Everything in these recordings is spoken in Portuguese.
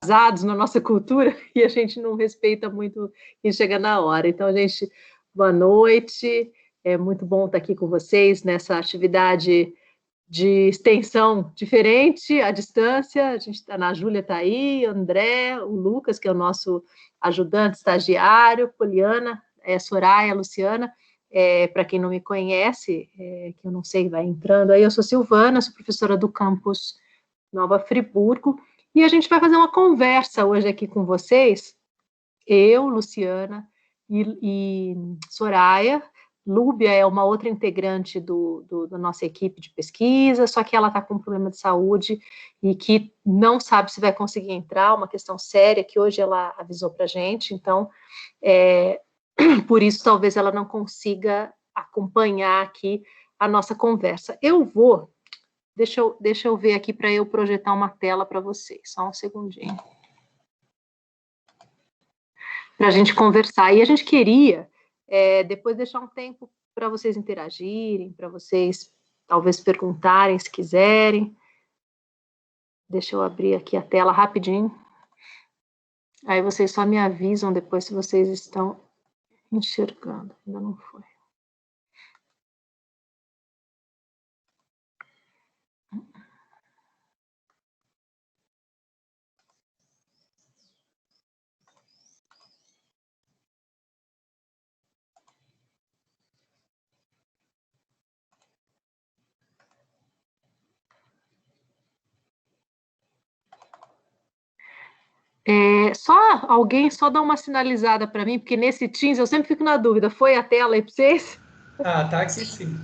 atrasados na nossa cultura e a gente não respeita muito quem chega na hora. Então, gente, boa noite. É muito bom estar aqui com vocês nessa atividade de extensão diferente, à distância. A gente está a Júlia está aí, o André, o Lucas, que é o nosso ajudante estagiário, Poliana, Soraya, Luciana. Para quem não me conhece, que eu não sei, vai entrando aí, eu sou Silvana, sou professora do campus Nova Friburgo, e a gente vai fazer uma conversa hoje aqui com vocês, eu, Luciana e Soraya. Lúbia é uma outra integrante da nossa equipe de pesquisa, só que ela está com um problema de saúde e que não sabe se vai conseguir entrar, uma questão séria que hoje ela avisou para a gente, então, por isso talvez ela não consiga acompanhar aqui a nossa conversa. Deixa eu ver aqui para eu projetar uma tela para vocês, só um segundinho. Para a gente conversar. E a gente queria depois deixar um tempo para vocês interagirem, para vocês talvez perguntarem se quiserem. Deixa eu abrir aqui a tela rapidinho. Aí vocês só me avisam depois se vocês estão enxergando. Ainda não foi. Só dá uma sinalizada para mim, porque nesse Teams eu sempre fico na dúvida. Foi a tela aí para vocês? Tá aqui sim.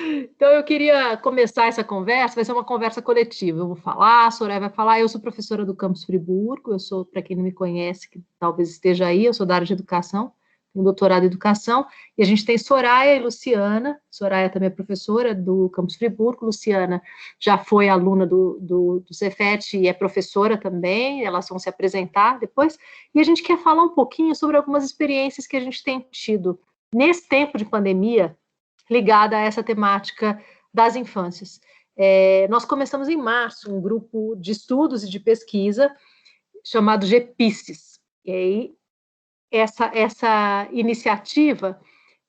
Então, eu queria começar essa conversa, vai ser uma conversa coletiva. Eu vou falar, a Soraya vai falar. Eu sou professora do Campus Friburgo, eu sou, para quem não me conhece, que talvez esteja aí, eu sou da área de educação, tenho doutorado em educação, e a gente tem Soraya e Luciana. Soraya também é professora do Campus Friburgo, Luciana já foi aluna do Cefet e é professora também, elas vão se apresentar depois, e a gente quer falar um pouquinho sobre algumas experiências que a gente tem tido nesse tempo de pandemia, ligada a essa temática das infâncias. Nós começamos em março um grupo de estudos e de pesquisa chamado GPICES. E aí, essa iniciativa,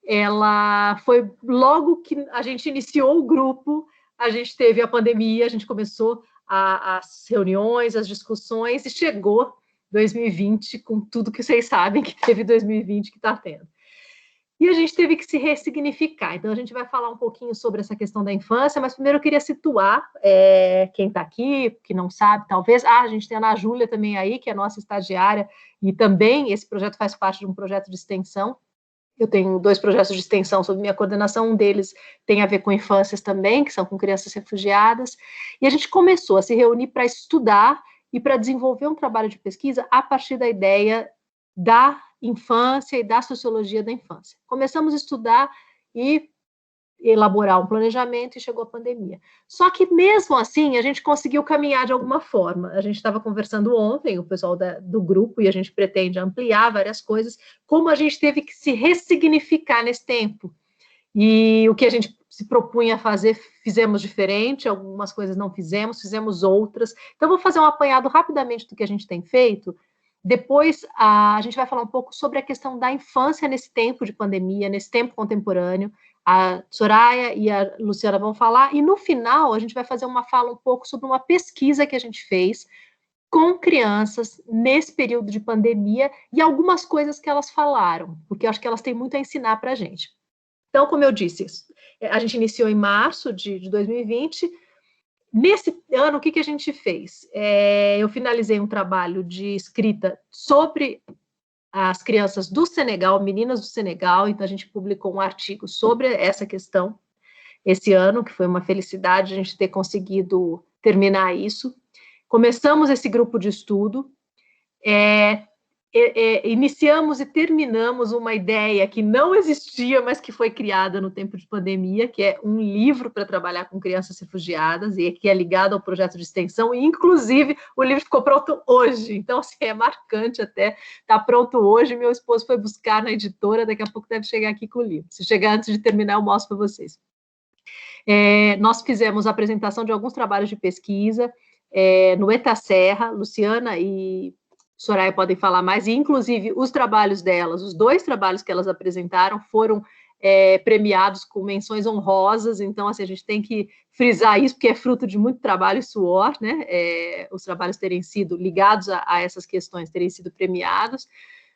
ela foi logo que a gente iniciou o grupo, a gente teve a pandemia, a gente começou as reuniões, as discussões, e chegou 2020 com tudo que vocês sabem que teve 2020 que está tendo. E a gente teve que se ressignificar. Então, a gente vai falar um pouquinho sobre essa questão da infância, mas primeiro eu queria situar quem está aqui, que não sabe, talvez. A gente tem a Ana Júlia também aí, que é nossa estagiária, e também esse projeto faz parte de um projeto de extensão. Eu tenho 2 projetos de extensão sob minha coordenação, um deles tem a ver com infâncias também, que são com crianças refugiadas, e a gente começou a se reunir para estudar e para desenvolver um trabalho de pesquisa a partir da ideia da infância e da sociologia da infância. Começamos a estudar e elaborar um planejamento e chegou a pandemia. Só que mesmo assim a gente conseguiu caminhar de alguma forma. A gente estava conversando ontem, o pessoal do grupo, e a gente pretende ampliar várias coisas, como a gente teve que se ressignificar nesse tempo. E o que a gente se propunha a fazer, fizemos diferente, algumas coisas não fizemos outras. Então, vou fazer um apanhado rapidamente do que a gente tem feito. Depois, a gente vai falar um pouco sobre a questão da infância nesse tempo de pandemia, nesse tempo contemporâneo. A Soraya e a Luciana vão falar, e no final a gente vai fazer uma fala um pouco sobre uma pesquisa que a gente fez com crianças nesse período de pandemia e algumas coisas que elas falaram, porque eu acho que elas têm muito a ensinar para a gente. Então, como eu disse, a gente iniciou em março de 2020. Nesse ano, o que a gente fez? Eu finalizei um trabalho de escrita sobre as crianças do Senegal, meninas do Senegal, então a gente publicou um artigo sobre essa questão esse ano, que foi uma felicidade a gente ter conseguido terminar isso. Começamos esse grupo de estudo, iniciamos e terminamos uma ideia que não existia, mas que foi criada no tempo de pandemia, que é um livro para trabalhar com crianças refugiadas, e que é ligado ao projeto de extensão, e inclusive o livro ficou pronto hoje, então assim, é marcante até, está pronto hoje, meu esposo foi buscar na editora, daqui a pouco deve chegar aqui com o livro, se chegar antes de terminar eu mostro para vocês. Nós fizemos a apresentação de alguns trabalhos de pesquisa, no ETA Serra. Luciana e Soraya podem falar mais, e inclusive os trabalhos delas, os 2 trabalhos que elas apresentaram foram premiados com menções honrosas. Então, assim, a gente tem que frisar isso, porque é fruto de muito trabalho e suor, né? Os trabalhos terem sido ligados a essas questões, terem sido premiados.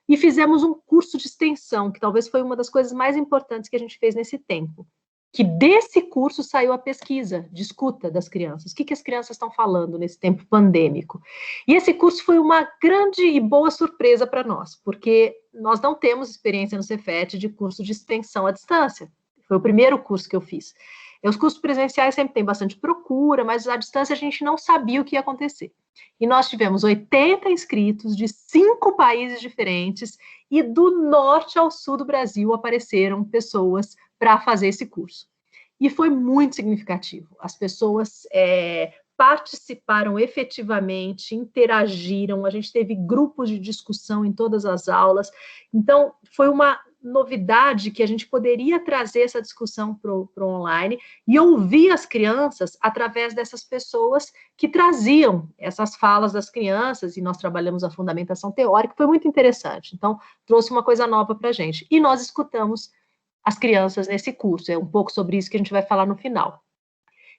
E fizemos um curso de extensão, que talvez foi uma das coisas mais importantes que a gente fez nesse tempo. Que desse curso saiu a pesquisa de escuta das crianças. O que as crianças estão falando nesse tempo pandêmico? E esse curso foi uma grande e boa surpresa para nós, porque nós não temos experiência no Cefet de curso de extensão à distância. Foi o primeiro curso que eu fiz. Os cursos presenciais sempre têm bastante procura, mas à distância a gente não sabia o que ia acontecer. E nós tivemos 80 inscritos de 5 países diferentes, e do norte ao sul do Brasil apareceram pessoas para fazer esse curso. E foi muito significativo. As pessoas participaram efetivamente, interagiram, a gente teve grupos de discussão em todas as aulas. Então, foi uma novidade que a gente poderia trazer essa discussão para o online e ouvir as crianças através dessas pessoas que traziam essas falas das crianças, e nós trabalhamos a fundamentação teórica, foi muito interessante. Então, trouxe uma coisa nova para a gente. E nós escutamos as crianças nesse curso, é um pouco sobre isso que a gente vai falar no final.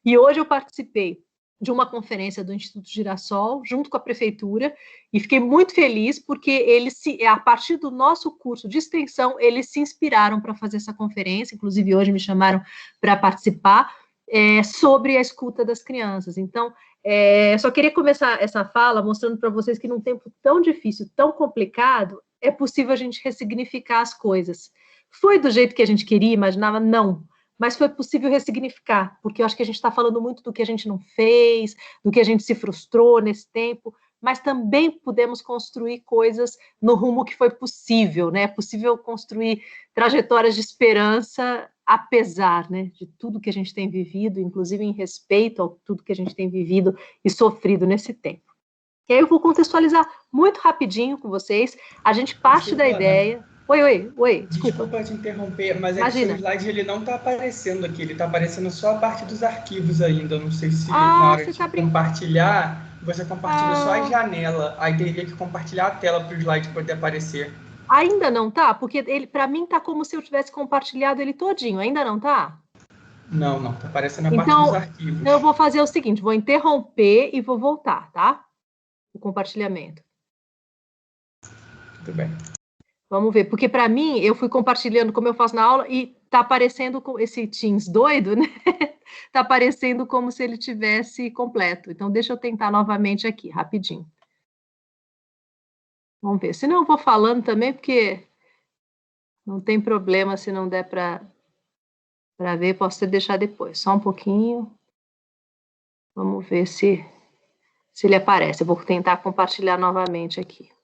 E hoje eu participei de uma conferência do Instituto Girassol, junto com a prefeitura, e fiquei muito feliz, porque eles, a partir do nosso curso de extensão, eles se inspiraram para fazer essa conferência, inclusive hoje me chamaram para participar, sobre a escuta das crianças. Então, só queria começar essa fala mostrando para vocês que num tempo tão difícil, tão complicado, é possível a gente ressignificar as coisas. Foi do jeito que a gente queria, imaginava? Não. Mas foi possível ressignificar, porque eu acho que a gente está falando muito do que a gente não fez, do que a gente se frustrou nesse tempo, mas também pudemos construir coisas no rumo que foi possível, né? É possível construir trajetórias de esperança, apesar, né, de tudo que a gente tem vivido, inclusive em respeito a tudo que a gente tem vivido e sofrido nesse tempo. E aí eu vou contextualizar muito rapidinho com vocês. A gente parte da ideia... Oi, desculpa te interromper, mas Imagina. É que o seu slide ele não está aparecendo aqui, ele está aparecendo só a parte dos arquivos ainda. Eu não sei se na hora de compartilhar, você compartilha só a janela, aí teria que compartilhar a tela para o slide poder aparecer. Ainda não tá? Porque ele, para mim, tá como se eu tivesse compartilhado ele todinho. Ainda não tá? Não, tá aparecendo a parte dos arquivos. Então, eu vou fazer o seguinte, vou interromper e vou voltar, tá? O compartilhamento. Tudo bem. Vamos ver, porque para mim, eu fui compartilhando como eu faço na aula e tá aparecendo com esse Teams doido, né? Tá aparecendo como se ele tivesse completo. Então, deixa eu tentar novamente aqui, rapidinho. Vamos ver. Se não, eu vou falando também, porque não tem problema se não der para ver, posso até deixar depois. Só um pouquinho. Vamos ver se ele aparece. Eu vou tentar compartilhar novamente aqui.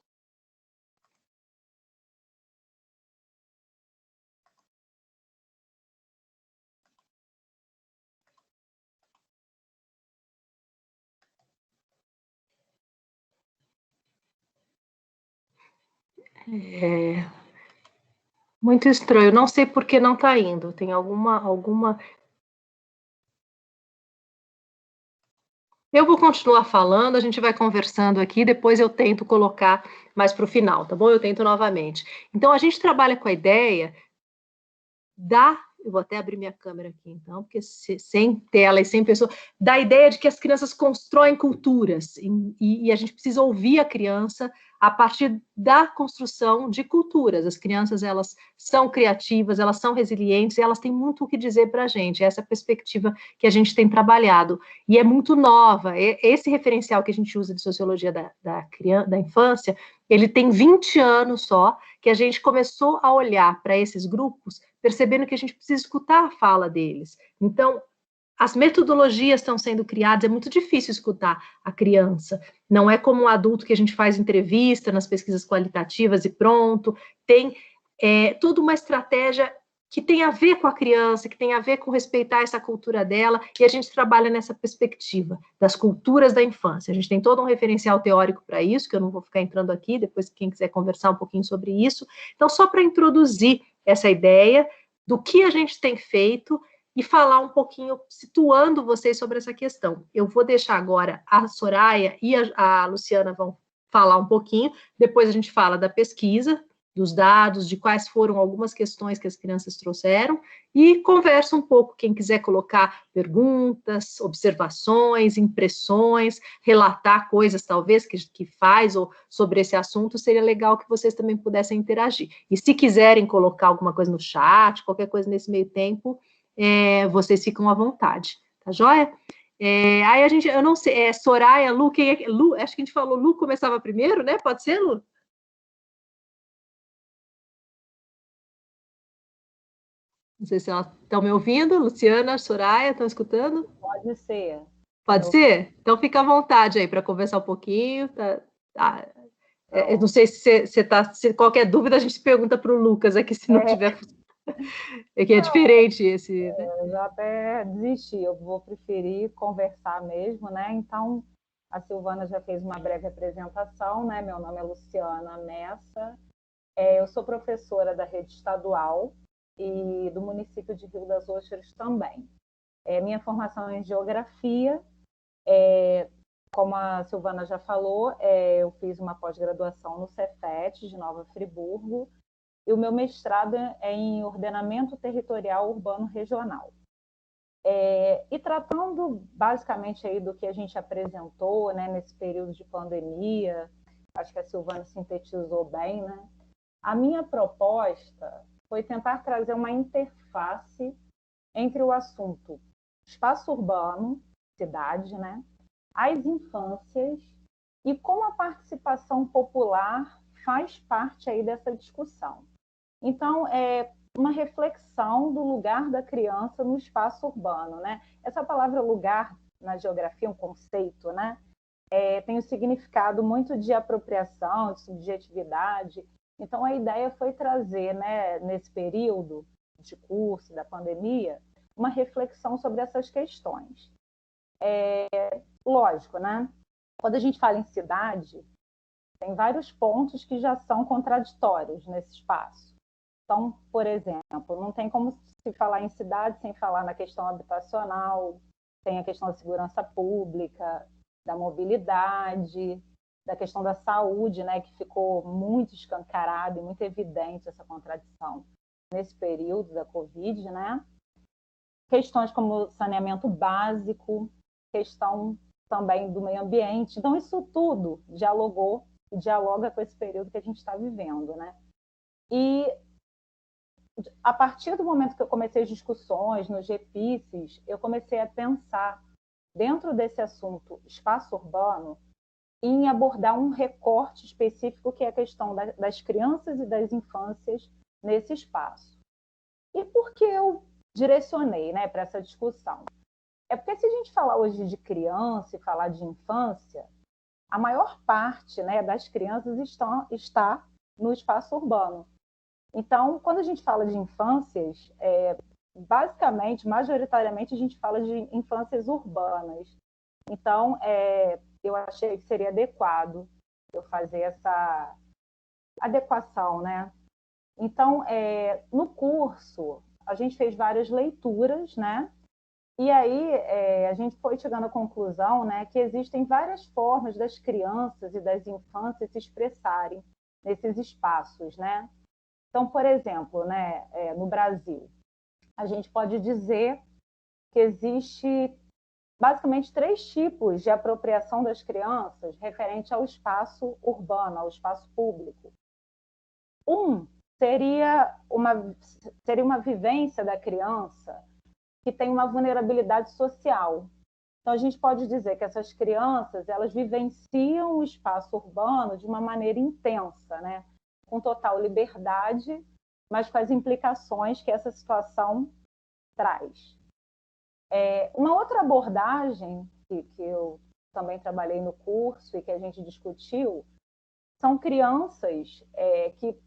Muito estranho, não sei por que não está indo. Tem alguma... Eu vou continuar falando, a gente vai conversando aqui, depois eu tento colocar mais para o final, tá bom? Eu tento novamente. Então, a gente trabalha com a ideia eu vou até abrir minha câmera aqui, então, porque sem tela e sem pessoa, da ideia de que as crianças constroem culturas, e a gente precisa ouvir a criança a partir da construção de culturas. As crianças, elas são criativas, elas são resilientes, e elas têm muito o que dizer para a gente, essa perspectiva que a gente tem trabalhado, e é muito nova. Esse referencial que a gente usa de sociologia da infância, ele tem 20 anos só, que a gente começou a olhar para esses grupos, percebendo que a gente precisa escutar a fala deles. Então, as metodologias estão sendo criadas, é muito difícil escutar a criança. Não é como um adulto que a gente faz entrevista nas pesquisas qualitativas e pronto. Tem toda uma estratégia que tem a ver com a criança, que tem a ver com respeitar essa cultura dela, e a gente trabalha nessa perspectiva das culturas da infância. A gente tem todo um referencial teórico para isso, que eu não vou ficar entrando aqui, depois quem quiser conversar um pouquinho sobre isso. Então, só para introduzir essa ideia do que a gente tem feito e falar um pouquinho, situando vocês sobre essa questão. Eu vou deixar agora a Soraya e a Luciana vão falar um pouquinho, depois a gente fala da pesquisa, dos dados, de quais foram algumas questões que as crianças trouxeram, e conversa um pouco, quem quiser colocar perguntas, observações, impressões, relatar coisas, talvez, que faz ou sobre esse assunto, seria legal que vocês também pudessem interagir. E se quiserem colocar alguma coisa no chat, qualquer coisa nesse meio tempo, vocês ficam à vontade, tá joia? Aí a gente, eu não sei, Soraya, Lu, Lu, acho que a gente falou, Lu começava primeiro, né? Pode ser, Lu? Não sei se elas estão me ouvindo. Luciana, Soraya, estão escutando? Pode ser. Pode ser? Então fica à vontade aí para conversar um pouquinho. Não sei se você está. Se qualquer dúvida, a gente pergunta para o Lucas aqui, se não tiver. É que é diferente esse. Né? Eu já até desisti, eu vou preferir conversar mesmo, né? Então, a Silvana já fez uma breve apresentação, né? Meu nome é Luciana Messa, eu sou professora da rede estadual e do município de Rio das Ostras também. Minha formação é em geografia, como a Silvana já falou, eu fiz uma pós-graduação no Cefet de Nova Friburgo, e o meu mestrado é em ordenamento territorial urbano regional. E tratando basicamente aí do que a gente apresentou, né, nesse período de pandemia, acho que a Silvana sintetizou bem, né? A minha proposta foi tentar trazer uma interface entre o assunto espaço urbano, cidade, né, as infâncias e como a participação popular faz parte aí dessa discussão. Então, uma reflexão do lugar da criança no espaço urbano, né? Essa palavra lugar, na geografia, é um conceito, né? Tem o significado muito de apropriação, de subjetividade. Então, a ideia foi trazer, né, nesse período de curso, da pandemia, uma reflexão sobre essas questões. Lógico, né? Quando a gente fala em cidade, tem vários pontos que já são contraditórios nesse espaço. Então, por exemplo, não tem como se falar em cidade sem falar na questão habitacional, tem a questão da segurança pública, da mobilidade, da questão da saúde, né, que ficou muito escancarada e muito evidente essa contradição nesse período da Covid, né? Questões como saneamento básico, questão também do meio ambiente. Então, isso tudo dialogou e dialoga com esse período que a gente está vivendo, né? E a partir do momento que eu comecei as discussões nos GPICs, eu comecei a pensar, dentro desse assunto espaço urbano, em abordar um recorte específico que é a questão das crianças e das infâncias nesse espaço. E por que eu direcionei, né, para essa discussão? É porque se a gente falar hoje de criança e falar de infância, a maior parte, né, das crianças está no espaço urbano. Então, quando a gente fala de infâncias, basicamente, majoritariamente, a gente fala de infâncias urbanas. Então, eu achei que seria adequado eu fazer essa adequação, né? Então, no curso, a gente fez várias leituras, né? E aí a gente foi chegando à conclusão, né, que existem várias formas das crianças e das infâncias se expressarem nesses espaços, né? Então, por exemplo, né, no Brasil, a gente pode dizer que existe basicamente 3 tipos de apropriação das crianças referente ao espaço urbano, ao espaço público. Seria uma vivência da criança que tem uma vulnerabilidade social. Então, a gente pode dizer que essas crianças, elas vivenciam o espaço urbano de uma maneira intensa, né? Com total liberdade, mas com as implicações que essa situação traz. Uma outra abordagem que eu também trabalhei no curso e que a gente discutiu são crianças que,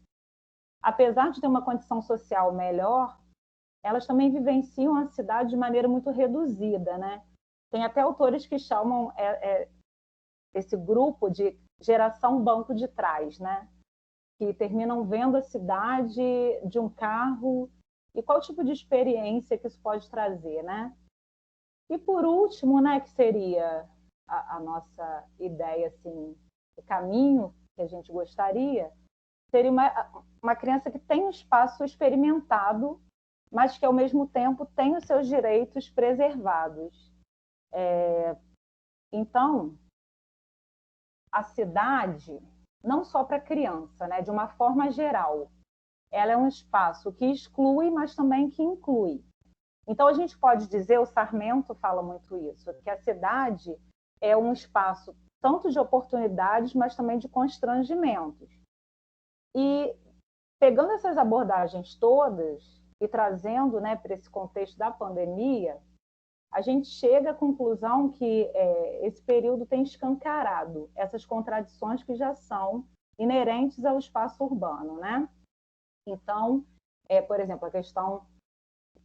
apesar de ter uma condição social melhor, elas também vivenciam a cidade de maneira muito reduzida, né? Tem até autores que chamam esse grupo de geração banco de trás, né? Que terminam vendo a cidade de um carro e qual tipo de experiência que isso pode trazer, né? E por último, né, que seria a nossa ideia, assim, o caminho que a gente gostaria, seria uma criança que tem um espaço experimentado, mas que, ao mesmo tempo, tem os seus direitos preservados. Então, a cidade, não só para criança, né, de uma forma geral, ela é um espaço que exclui, mas também que inclui. Então, a gente pode dizer, o Sarmento fala muito isso, que a cidade é um espaço tanto de oportunidades, mas também de constrangimentos. E pegando essas abordagens todas e trazendo, né, para esse contexto da pandemia, a gente chega à conclusão que esse período tem escancarado essas contradições que já são inerentes ao espaço urbano, né? Então, por exemplo, a questão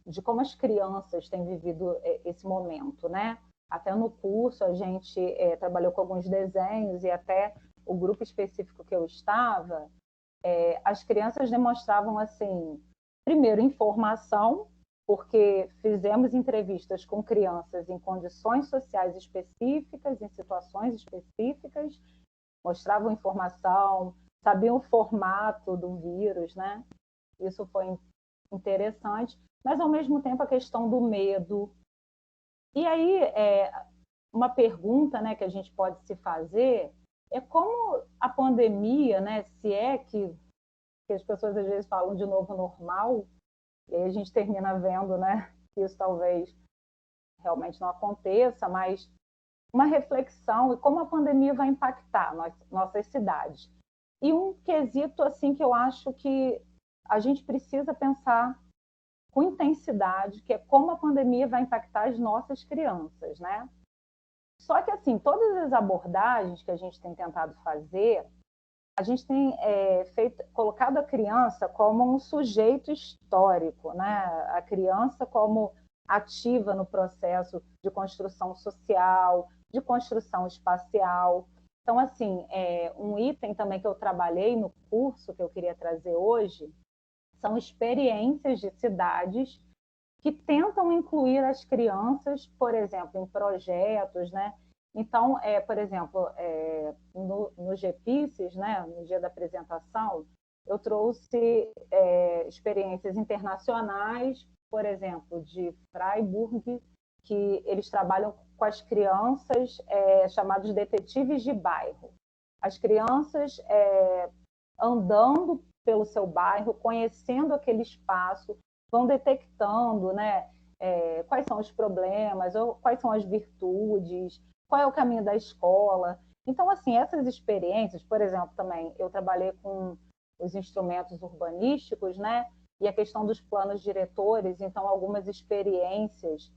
de como as crianças têm vivido esse momento, né? Até no curso a gente trabalhou com alguns desenhos e até o grupo específico que eu estava, as crianças demonstravam, assim, primeiro, informação, porque fizemos entrevistas com crianças em condições sociais específicas, em situações específicas, mostravam informação, sabiam o formato do vírus, né? Isso foi interessante, mas, ao mesmo tempo, a questão do medo. E aí, uma pergunta, né, que a gente pode se fazer é como a pandemia, né, se é que as pessoas às vezes falam de novo normal, e aí a gente termina vendo, né, que isso talvez realmente não aconteça, mas uma reflexão e como a pandemia vai impactar nossas cidades. E um quesito assim que eu acho que a gente precisa pensar com intensidade, que é como a pandemia vai impactar as nossas crianças, né? Só que, assim, todas as abordagens que a gente tem tentado fazer, a gente tem colocado a criança como um sujeito histórico, né? A criança como ativa no processo de construção social, de construção espacial. Então, assim, um item também que eu trabalhei no curso que eu queria trazer hoje são experiências de cidades que tentam incluir as crianças, por exemplo, em projetos, né? Então, por exemplo, no GPICES, né, no dia da apresentação, eu trouxe experiências internacionais, por exemplo, de Freiburg, que eles trabalham com as crianças chamados detetives de bairro. As crianças andando pelo seu bairro, conhecendo aquele espaço, vão detectando, né, quais são os problemas, ou quais são as virtudes, qual é o caminho da escola. Então, assim, essas experiências, por exemplo, também eu trabalhei com os instrumentos urbanísticos, né, e a questão dos planos diretores, então algumas experiências,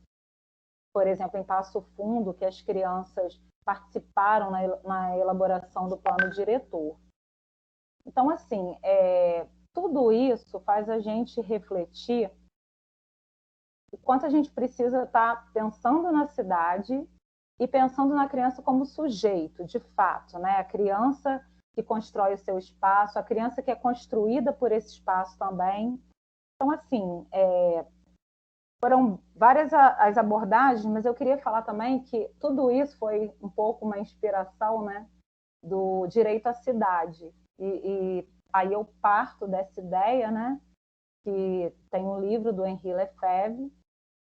por exemplo, em Passo Fundo, que as crianças participaram na elaboração do plano diretor. Então, assim, tudo isso faz a gente refletir o quanto a gente precisa estar pensando na cidade e pensando na criança como sujeito, de fato, né? A criança que constrói o seu espaço, a criança que é construída por esse espaço também. Então, assim, foram várias as abordagens, mas eu queria falar também que tudo isso foi um pouco uma inspiração, né, do direito à cidade. E aí eu parto dessa ideia, né, que tem um livro do Henri Lefebvre,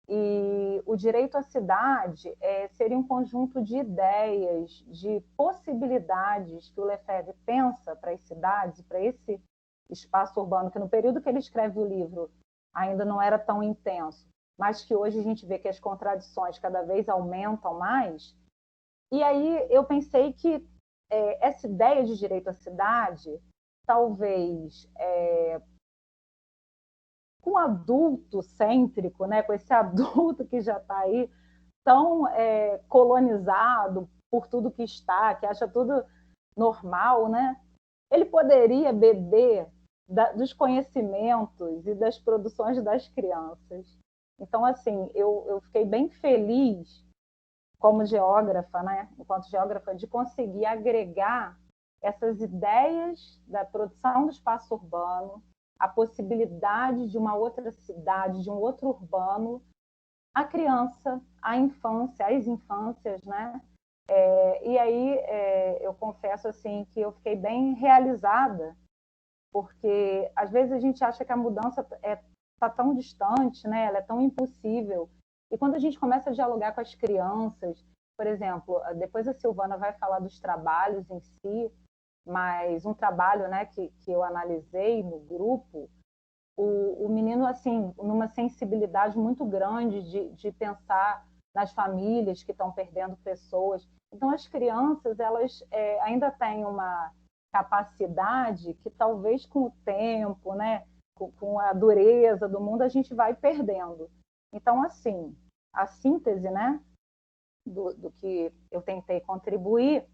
e o direito à cidade seria um conjunto de ideias, de possibilidades que o Lefebvre pensa para as cidades, para esse espaço urbano, que no período que ele escreve o livro ainda não era tão intenso, mas que hoje a gente vê que as contradições cada vez aumentam mais. E aí eu pensei que essa ideia de direito à cidade, talvez com um adulto cêntrico, né, com esse adulto que já está aí tão colonizado por tudo que está, que acha tudo normal, né? Ele poderia beber dos conhecimentos e das produções das crianças. Então, assim, eu fiquei bem feliz como geógrafa, né, enquanto geógrafa, de conseguir agregar essas ideias da produção do espaço urbano, a possibilidade de uma outra cidade, de um outro urbano, a criança, a infância, as infâncias, né? E aí eu confesso assim que eu fiquei bem realizada, porque às vezes a gente acha que a mudança está tão distante, né? Ela é tão impossível. E quando a gente começa a dialogar com as crianças, por exemplo, depois a Silvana vai falar dos trabalhos em si, mas um trabalho, né, que eu analisei no grupo, o menino, assim, numa sensibilidade muito grande de pensar nas famílias que estão perdendo pessoas. Então, as crianças, elas ainda têm uma capacidade que talvez com o tempo, né, com a dureza do mundo, a gente vai perdendo. Então, assim, a síntese, né, do que eu tentei contribuir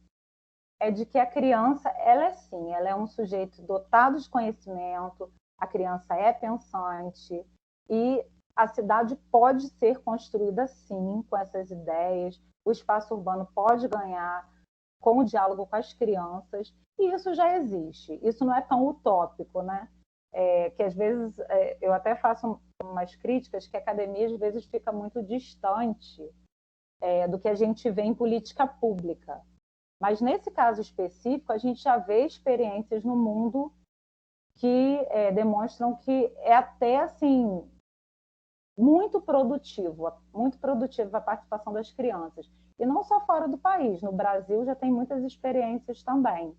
é de que a criança, ela é um sujeito dotado de conhecimento, a criança é pensante e a cidade pode ser construída, sim, com essas ideias, o espaço urbano pode ganhar com o diálogo com as crianças, e isso já existe, isso não é tão utópico, né? Que às vezes eu até faço umas críticas que a academia às vezes fica muito distante do que a gente vê em política pública. Mas nesse caso específico, a gente já vê experiências no mundo que demonstram que é até assim muito produtiva a participação das crianças. E não só fora do país, no Brasil já tem muitas experiências também.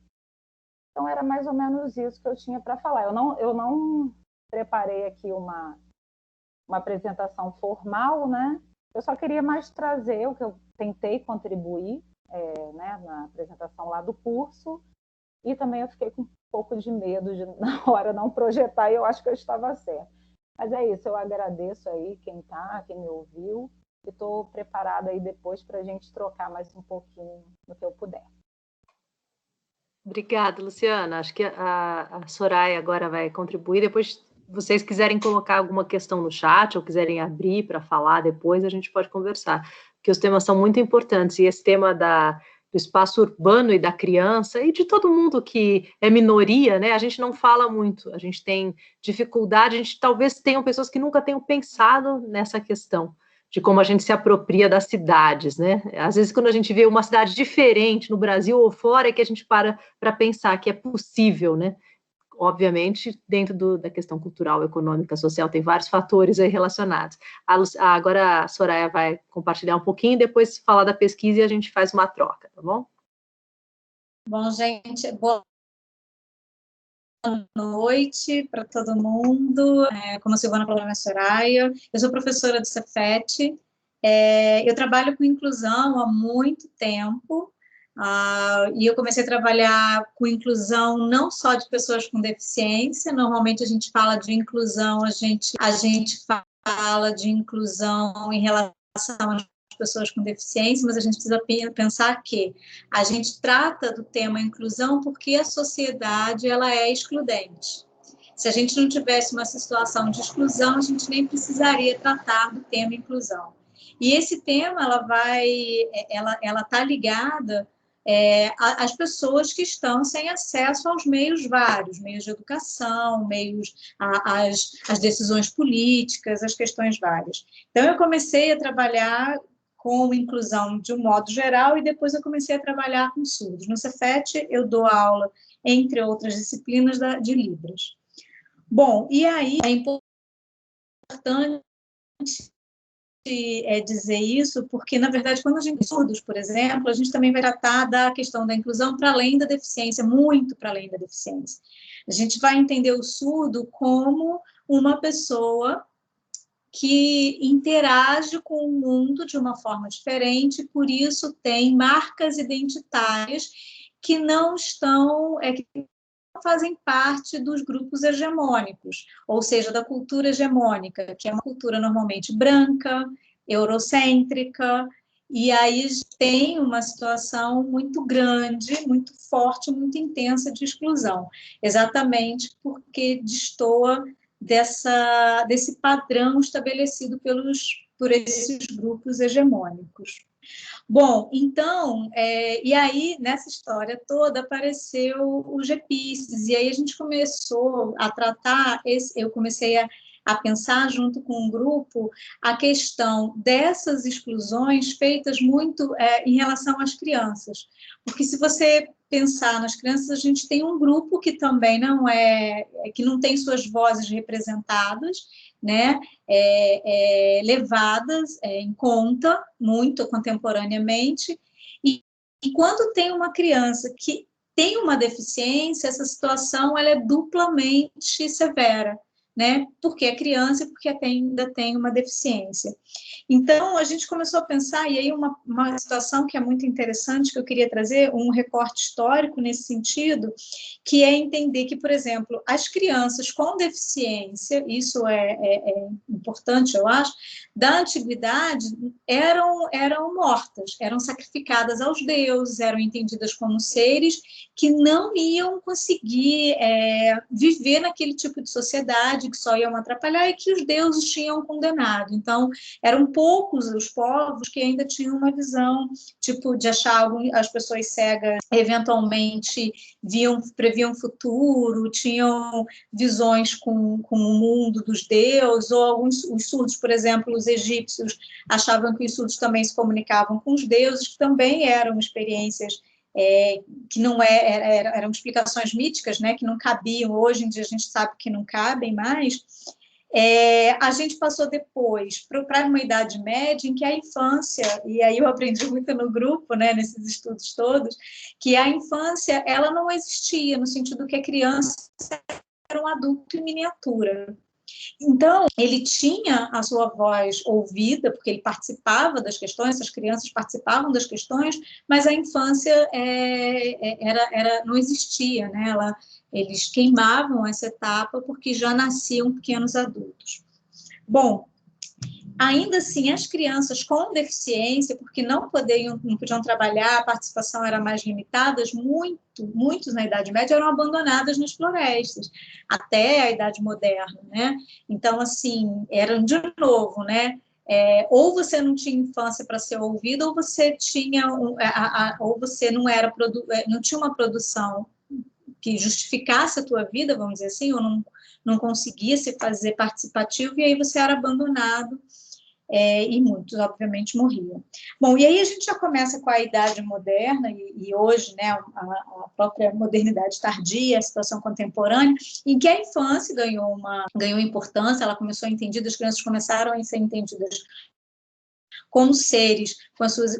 Então era mais ou menos isso que eu tinha para falar. Eu não preparei aqui uma apresentação formal, né? Eu só queria mais trazer o que eu tentei contribuir né, na apresentação lá do curso, e também eu fiquei com um pouco de medo de, na hora, não projetar, e eu acho que eu estava certa. Mas é isso, eu agradeço aí quem me ouviu, e estou preparada aí depois para a gente trocar mais um pouquinho no que eu puder. Obrigada, Luciana. Acho que a Soraya agora vai contribuir. Depois, vocês quiserem colocar alguma questão no chat ou quiserem abrir para falar depois, a gente pode conversar, porque os temas são muito importantes. E esse tema do espaço urbano e da criança e de todo mundo que é minoria, né? A gente não fala muito, a gente tem dificuldade, a gente talvez tenham pessoas que nunca tenham pensado nessa questão de como a gente se apropria das cidades, né? Às vezes, quando a gente vê uma cidade diferente no Brasil ou fora, é que a gente para pensar que é possível, né? Obviamente, dentro da questão cultural, econômica, social, tem vários fatores aí relacionados. Agora a Soraya vai compartilhar um pouquinho, depois falar da pesquisa e a gente faz uma troca, tá bom? Bom, gente, boa noite para todo mundo. Como a Silvana falou, na Soraya, eu sou professora do Cefet. Eu trabalho com inclusão há muito tempo, e eu comecei a trabalhar com inclusão não só de pessoas com deficiência. Normalmente a gente fala de inclusão, a gente fala de inclusão em relação às pessoas com deficiência, mas a gente precisa pensar que a gente trata do tema inclusão porque a sociedade ela é excludente. Se a gente não tivesse uma situação de exclusão, a gente nem precisaria tratar do tema inclusão. E esse tema ela está ligada às pessoas que estão sem acesso aos meios vários, meios de educação, meios às decisões políticas, às questões várias. Então, eu comecei a trabalhar com inclusão de um modo geral, e depois eu comecei a trabalhar com surdos. No Cefet, eu dou aula, entre outras disciplinas, de Libras. Bom, e aí é importante dizer isso, porque, na verdade, quando a gente tem surdos, por exemplo, a gente também vai tratar da questão da inclusão para além da deficiência, muito para além da deficiência. A gente vai entender o surdo como uma pessoa que interage com o mundo de uma forma diferente, por isso tem marcas identitárias que não fazem parte dos grupos hegemônicos, ou seja, da cultura hegemônica, que é uma cultura normalmente branca, eurocêntrica, e aí tem uma situação muito grande, muito forte, muito intensa de exclusão, exatamente porque destoa desse padrão estabelecido por esses grupos hegemônicos. Bom, então, e aí, nessa história toda, apareceu o GPICS, e aí a gente começou a tratar, eu comecei a pensar junto com um grupo a questão dessas exclusões feitas muito em relação às crianças. Porque se você pensar nas crianças, a gente tem um grupo que também que não tem suas vozes representadas, né, levadas em conta muito contemporaneamente, e quando tem uma criança que tem uma deficiência, essa situação ela é duplamente severa, né, porque é criança e porque ainda tem uma deficiência. Então, a gente começou a pensar, e aí uma situação que é muito interessante, que eu queria trazer, um recorte histórico nesse sentido, que é entender que, por exemplo, as crianças com deficiência, isso é importante, eu acho, da antiguidade, eram mortas, eram sacrificadas aos deuses, eram entendidas como seres que não iam conseguir viver naquele tipo de sociedade, que só iam atrapalhar e que os deuses tinham condenado. Então, eram poucos os povos que ainda tinham uma visão, tipo, de achar as pessoas cegas eventualmente previam o futuro, tinham visões com o mundo dos deuses, ou os surdos, por exemplo, os egípcios achavam que os surdos também se comunicavam com os deuses, que também eram experiências que não eram explicações míticas, né, que não cabiam, hoje em dia a gente sabe que não cabem mais. A gente passou depois para uma idade média em que a infância, e aí eu aprendi muito no grupo, né, nesses estudos todos, que a infância ela não existia, no sentido que a criança era um adulto em miniatura. Então, ele tinha a sua voz ouvida, porque ele participava das questões, as crianças participavam das questões, mas a infância não existia, né? Eles queimavam essa etapa porque já nasciam pequenos adultos. Bom, ainda assim, as crianças com deficiência, porque não podiam trabalhar, a participação era mais limitada, muitos na Idade Média eram abandonadas nas florestas, até a Idade Moderna, né? Então, assim, eram de novo, né? Ou você não tinha infância para ser ouvido, ou você tinha, ou você não tinha uma produção que justificasse a tua vida, vamos dizer assim, ou não conseguia se fazer participativo, e aí você era abandonado, e muitos, obviamente, morriam. Bom, e aí a gente já começa com a Idade Moderna, e hoje, né, a própria modernidade tardia, a situação contemporânea, em que a infância ganhou importância, ela começou a ser entendida, as crianças começaram a ser entendidas como seres com as suas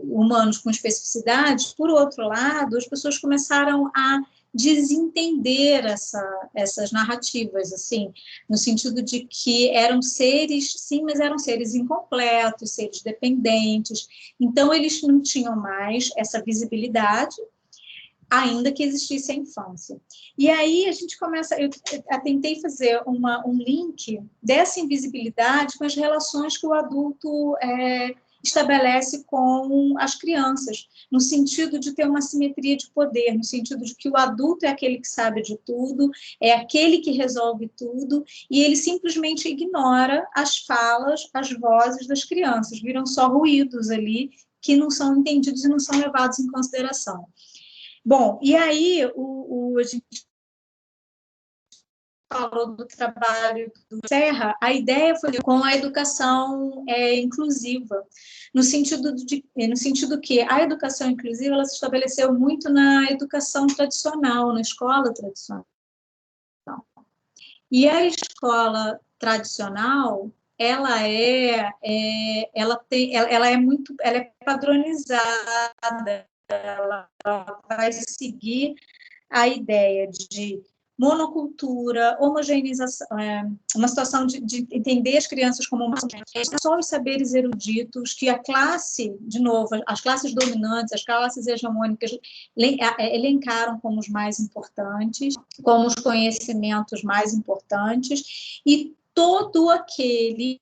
humanos com especificidades. Por outro lado, as pessoas começaram a desentender essas narrativas, assim, no sentido de que eram seres, sim, mas eram seres incompletos, seres dependentes. Então, eles não tinham mais essa visibilidade, ainda que existisse a infância. E aí a gente começa, eu tentei fazer um link dessa invisibilidade com as relações que o adulto estabelece com as crianças, no sentido de ter uma simetria de poder, no sentido de que o adulto é aquele que sabe de tudo, é aquele que resolve tudo, e ele simplesmente ignora as falas, as vozes das crianças, viram só ruídos ali que não são entendidos e não são levados em consideração. Bom, e aí a gente falou do trabalho do Serra, a ideia foi com a educação inclusiva, no sentido que a educação inclusiva ela se estabeleceu muito na educação tradicional, na escola tradicional. E a escola tradicional, ela é padronizada, ela vai seguir a ideia de monocultura, homogeneização, uma situação de entender as crianças como só os saberes eruditos, que a classe, de novo, as classes dominantes, as classes hegemônicas elencaram como os mais importantes, como os conhecimentos mais importantes, e todo aquele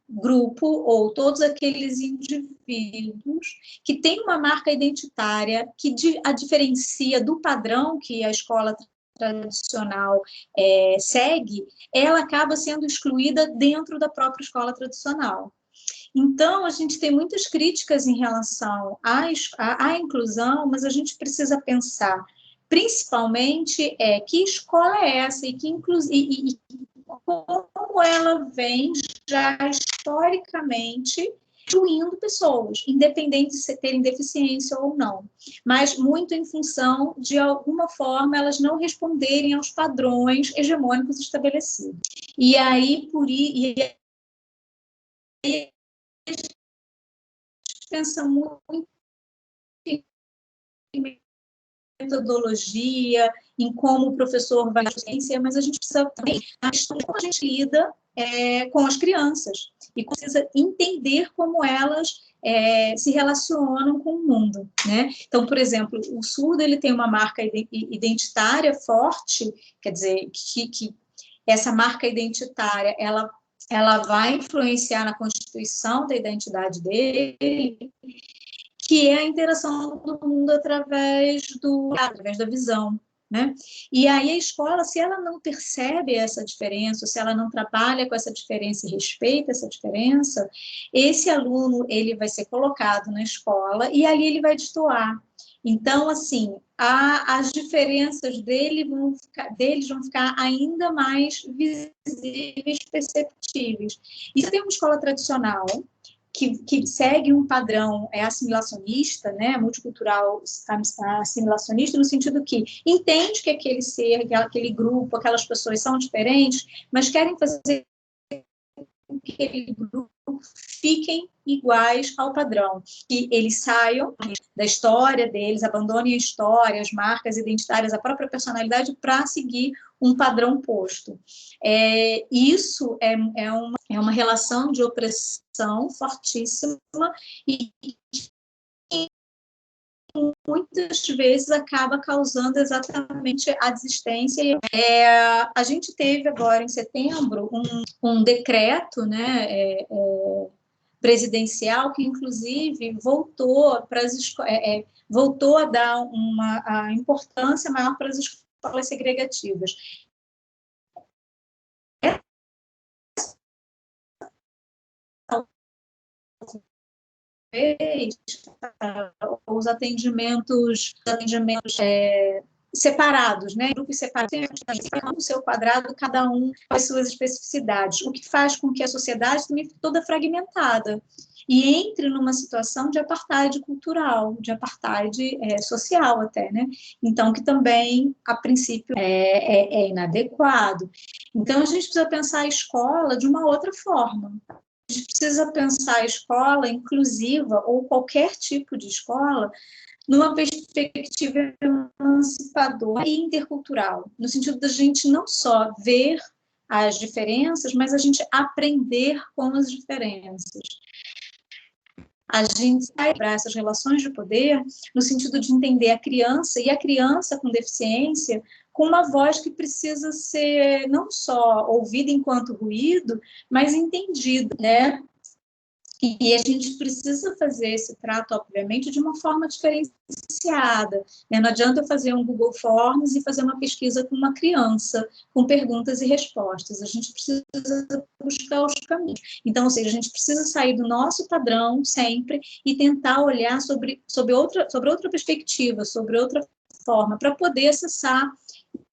grupo ou todos aqueles indivíduos que têm uma marca identitária que a diferencia do padrão que a escola tradicional segue, ela acaba sendo excluída dentro da própria escola tradicional. Então, a gente tem muitas críticas em relação à inclusão, mas a gente precisa pensar, principalmente, que escola é essa e como ela vem já historicamente incluindo pessoas, independente de terem deficiência ou não, mas muito em função de alguma forma elas não responderem aos padrões hegemônicos estabelecidos. E aí a gente pensa muito em metodologia, em como o professor vai ciência, mas a gente precisa também a questão de como a gente lida com as crianças e precisa entender como elas se relacionam com o mundo, né? Então, por exemplo, o surdo ele tem uma marca identitária forte, quer dizer, que essa marca identitária ela vai influenciar na constituição da identidade dele, que é a interação do mundo através da visão, né? E aí a escola, se ela não percebe essa diferença, se ela não trabalha com essa diferença e respeita essa diferença, esse aluno ele vai ser colocado na escola e ali ele vai destoar. Então, assim, as diferenças deles vão ficar ainda mais visíveis, perceptíveis. E se tem uma escola tradicional que segue um padrão assimilacionista, né, multicultural assimilacionista, no sentido que entende que aquele ser, aquele grupo, aquelas pessoas são diferentes, mas querem fazer com que aquele grupo fiquem iguais ao padrão, que eles saiam da história deles, abandonem a história, as marcas identitárias, a própria personalidade para seguir um padrão posto. Isso é uma relação de opressão fortíssima e muitas vezes acaba causando exatamente a desistência. A gente teve agora, em setembro, um decreto, né, presidencial que, inclusive, voltou a dar a importância maior para as escolas segregativas. Os atendimentos separados, né? Grupos separados, no seu quadrado, cada um com as suas especificidades, o que faz com que a sociedade também fique toda fragmentada e entre numa situação de apartheid cultural, de apartheid social até, né? Então, que também, a princípio, é inadequado. Então, a gente precisa pensar a escola de uma outra forma. A gente precisa pensar a escola inclusiva ou qualquer tipo de escola numa perspectiva emancipadora e intercultural, no sentido da gente não só ver as diferenças, mas a gente aprender com as diferenças. A gente quebrar essas relações de poder no sentido de entender a criança e a criança com deficiência com uma voz que precisa ser não só ouvida enquanto ruído, mas entendida, né? E a gente precisa fazer esse trato, obviamente, de uma forma diferenciada. Né? Não adianta eu fazer um Google Forms e fazer uma pesquisa com uma criança, com perguntas e respostas. A gente precisa buscar os caminhos. Então, ou seja, a gente precisa sair do nosso padrão sempre e tentar olhar sobre outra perspectiva, sobre outra forma, para poder acessar.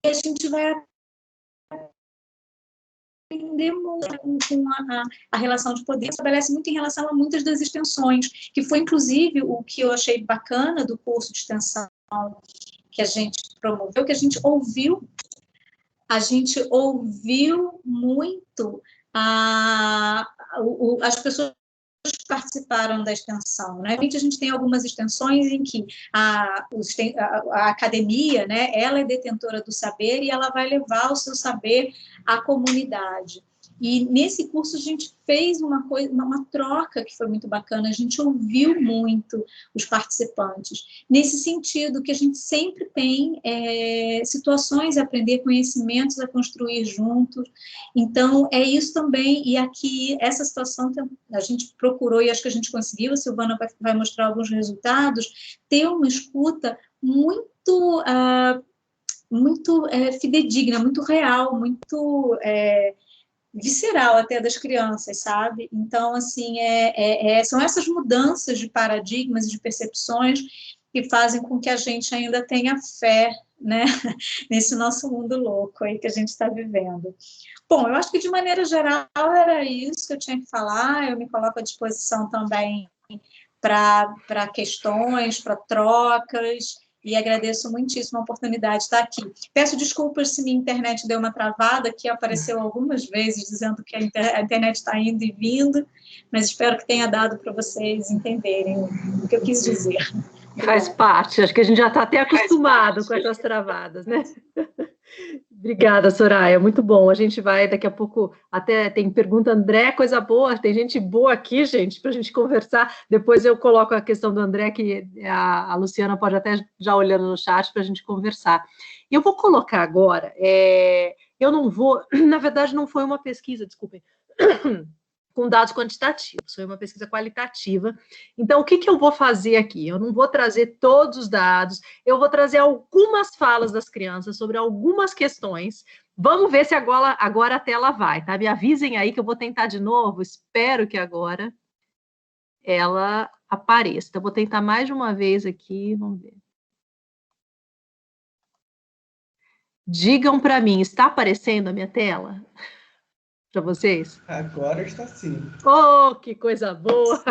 E a gente vai aprender muito com a relação de poder, estabelece muito em relação a muitas das extensões, que foi, inclusive, o que eu achei bacana do curso de extensão que a gente promoveu, que a gente ouviu muito as pessoas que participaram da extensão, né? A gente tem algumas extensões em que a academia, né, ela é detentora do saber e ela vai levar o seu saber à comunidade. E nesse curso a gente fez uma troca que foi muito bacana, a gente ouviu muito os participantes, nesse sentido que a gente sempre tem situações a aprender, conhecimentos a construir juntos, então é isso também, e aqui essa situação a gente procurou, e acho que a gente conseguiu, a Silvana vai mostrar alguns resultados, ter uma escuta muito fidedigna, muito real, muito visceral até das crianças, sabe? Então, assim, são essas mudanças de paradigmas e de percepções que fazem com que a gente ainda tenha fé, né, nesse nosso mundo louco aí que a gente está vivendo. Bom, eu acho que de maneira geral era isso que eu tinha que falar. Eu me coloco à disposição também para questões, para trocas, e agradeço muitíssimo a oportunidade de estar aqui. Peço desculpas se minha internet deu uma travada, que apareceu algumas vezes dizendo que a internet está indo e vindo, mas espero que tenha dado para vocês entenderem o que eu quis dizer. Faz parte, acho que a gente já está até acostumado com essas travadas, né? Obrigada, Soraya, muito bom. A gente vai, daqui a pouco, até tem pergunta, André, coisa boa, tem gente boa aqui, gente, para a gente conversar. Depois eu coloco a questão do André, que a Luciana pode até já olhando no chat para a gente conversar. E eu vou colocar agora, eu não vou, na verdade não foi uma pesquisa, desculpem, com dados quantitativos, foi uma pesquisa qualitativa. Então, o que eu vou fazer aqui? Eu não vou trazer todos os dados, eu vou trazer algumas falas das crianças sobre algumas questões. Vamos ver se agora a tela vai, tá? Me avisem aí que eu vou tentar de novo, espero que agora ela apareça. Então, eu vou tentar mais de uma vez aqui, vamos ver. Digam para mim, está aparecendo a minha tela? Para vocês? Agora está sim. Oh, que coisa boa!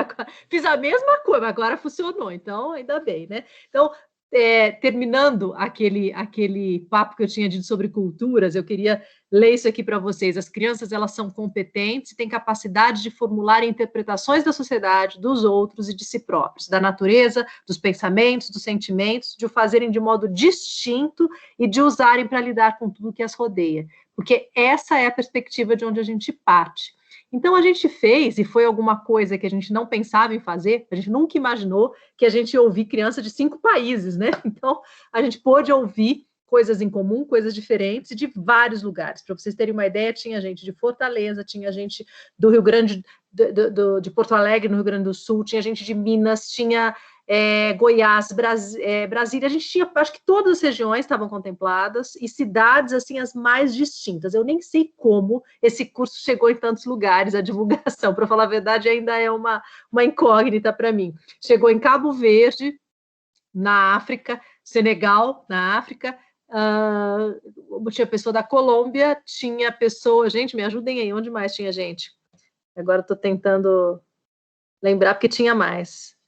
Fiz a mesma coisa, mas agora funcionou, então ainda bem, né? Então, terminando aquele papo que eu tinha dito sobre culturas, eu queria ler isso aqui para vocês. As crianças, elas são competentes e têm capacidade de formular interpretações da sociedade, dos outros e de si próprios, da natureza, dos pensamentos, dos sentimentos, de o fazerem de modo distinto e de usarem para lidar com tudo que as rodeia. Porque essa é a perspectiva de onde a gente parte. Então, a gente fez, e foi alguma coisa que a gente não pensava em fazer, a gente nunca imaginou que a gente ia ouvir criança de 5 países, né? Então, a gente pôde ouvir coisas em comum, coisas diferentes, de vários lugares. Para vocês terem uma ideia, tinha gente de Fortaleza, tinha gente do Rio Grande, de Porto Alegre, no Rio Grande do Sul, tinha gente de Minas, tinha Goiás, Brasília, a gente tinha, acho que todas as regiões estavam contempladas, e cidades, assim, as mais distintas. Eu nem sei como esse curso chegou em tantos lugares, a divulgação, para falar a verdade, ainda é uma incógnita para mim. Chegou em Cabo Verde, na África, Senegal, na África, tinha pessoa da Colômbia, tinha pessoa, gente, me ajudem aí, onde mais tinha gente? Agora estou tentando lembrar, porque tinha mais.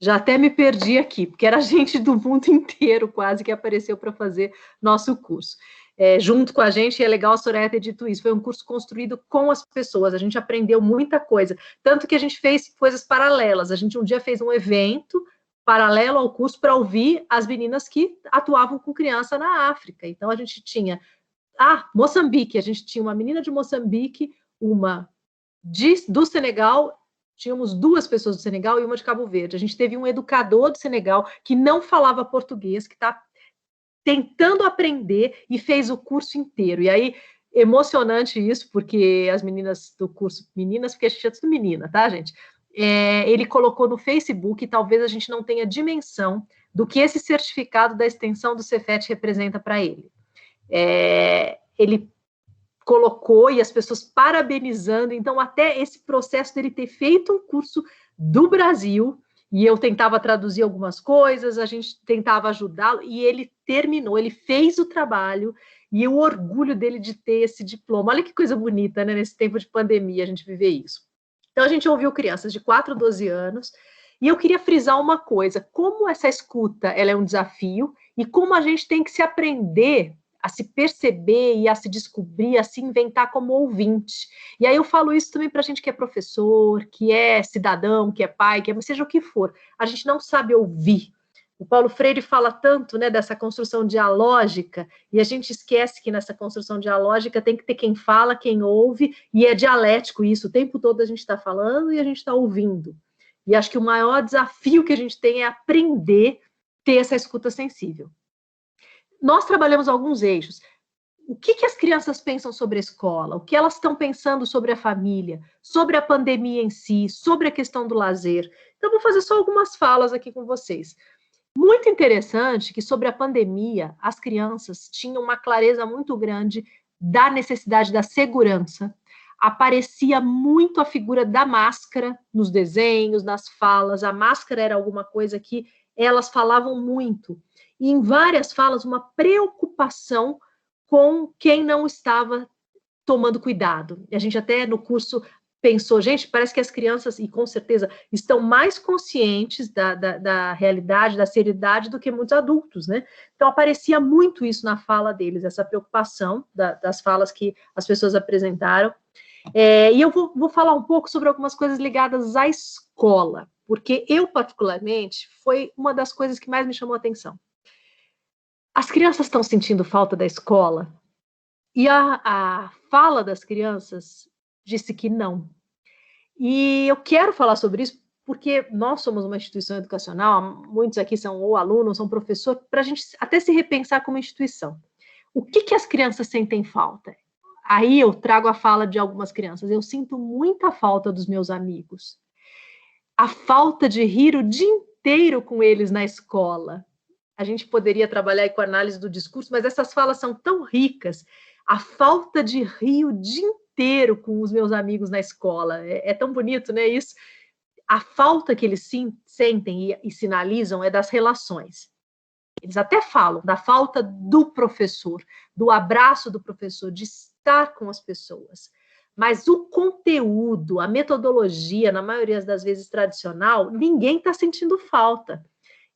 Já até me perdi aqui, porque era gente do mundo inteiro quase que apareceu para fazer nosso curso. Junto com a gente, e é legal a Soraya ter dito isso, foi um curso construído com as pessoas, a gente aprendeu muita coisa, tanto que a gente fez coisas paralelas, a gente um dia fez um evento paralelo ao curso para ouvir as meninas que atuavam com criança na África. Então, a gente tinha, Moçambique, a gente tinha uma menina de Moçambique, uma do Senegal, tínhamos 2 pessoas do Senegal e uma de Cabo Verde. A gente teve um educador do Senegal que não falava português, que está tentando aprender e fez o curso inteiro. E aí, emocionante isso, porque as meninas do curso, meninas, porque a gente é tudo menina, tá, gente? Ele colocou no Facebook, e talvez a gente não tenha dimensão do que esse certificado da extensão do Cefet representa para ele. Ele colocou, e as pessoas parabenizando, então até esse processo dele ter feito um curso do Brasil, e eu tentava traduzir algumas coisas, a gente tentava ajudá-lo, e ele terminou, ele fez o trabalho, e o orgulho dele de ter esse diploma. Olha que coisa bonita, né, nesse tempo de pandemia, a gente viver isso. Então, a gente ouviu crianças de 4 a 12 anos, e eu queria frisar uma coisa, como essa escuta ela é um desafio, e como a gente tem que se aprender a se perceber e a se descobrir, a se inventar como ouvinte. E aí eu falo isso também para a gente que é professor, que é cidadão, que é pai, que seja o que for. A gente não sabe ouvir. O Paulo Freire fala tanto, né, dessa construção dialógica, e a gente esquece que nessa construção dialógica tem que ter quem fala, quem ouve, e é dialético isso. O tempo todo a gente está falando e a gente está ouvindo. E acho que o maior desafio que a gente tem é aprender a ter essa escuta sensível. Nós trabalhamos alguns eixos. O que as crianças pensam sobre a escola? O que elas estão pensando sobre a família? Sobre a pandemia em si? Sobre a questão do lazer? Então, vou fazer só algumas falas aqui com vocês. Muito interessante que sobre a pandemia, as crianças tinham uma clareza muito grande da necessidade da segurança, aparecia muito a figura da máscara nos desenhos, nas falas. A máscara era alguma coisa que elas falavam muito. E em várias falas, uma preocupação com quem não estava tomando cuidado. E a gente até no curso pensou, gente, parece que as crianças, e com certeza, estão mais conscientes da realidade, da seriedade do que muitos adultos, né? Então, aparecia muito isso na fala deles, essa preocupação das falas que as pessoas apresentaram. E eu vou falar um pouco sobre algumas coisas ligadas à escola, porque eu, particularmente, foi uma das coisas que mais me chamou a atenção. As crianças estão sentindo falta da escola, e a fala das crianças disse que não. E eu quero falar sobre isso porque nós somos uma instituição educacional, muitos aqui são ou alunos, são professores, para a gente até se repensar como instituição. O que as crianças sentem falta? Aí eu trago a fala de algumas crianças. Eu sinto muita falta dos meus amigos. A falta de rir o dia inteiro com eles na escola. A gente poderia trabalhar aí com a análise do discurso, mas essas falas são tão ricas. A falta de rir o dia inteiro com os meus amigos na escola. É tão bonito, né, isso? A falta que eles sentem e sinalizam é das relações. Eles até falam da falta do professor, do abraço do professor, de estar com as pessoas. Mas o conteúdo, a metodologia, na maioria das vezes tradicional, ninguém está sentindo falta.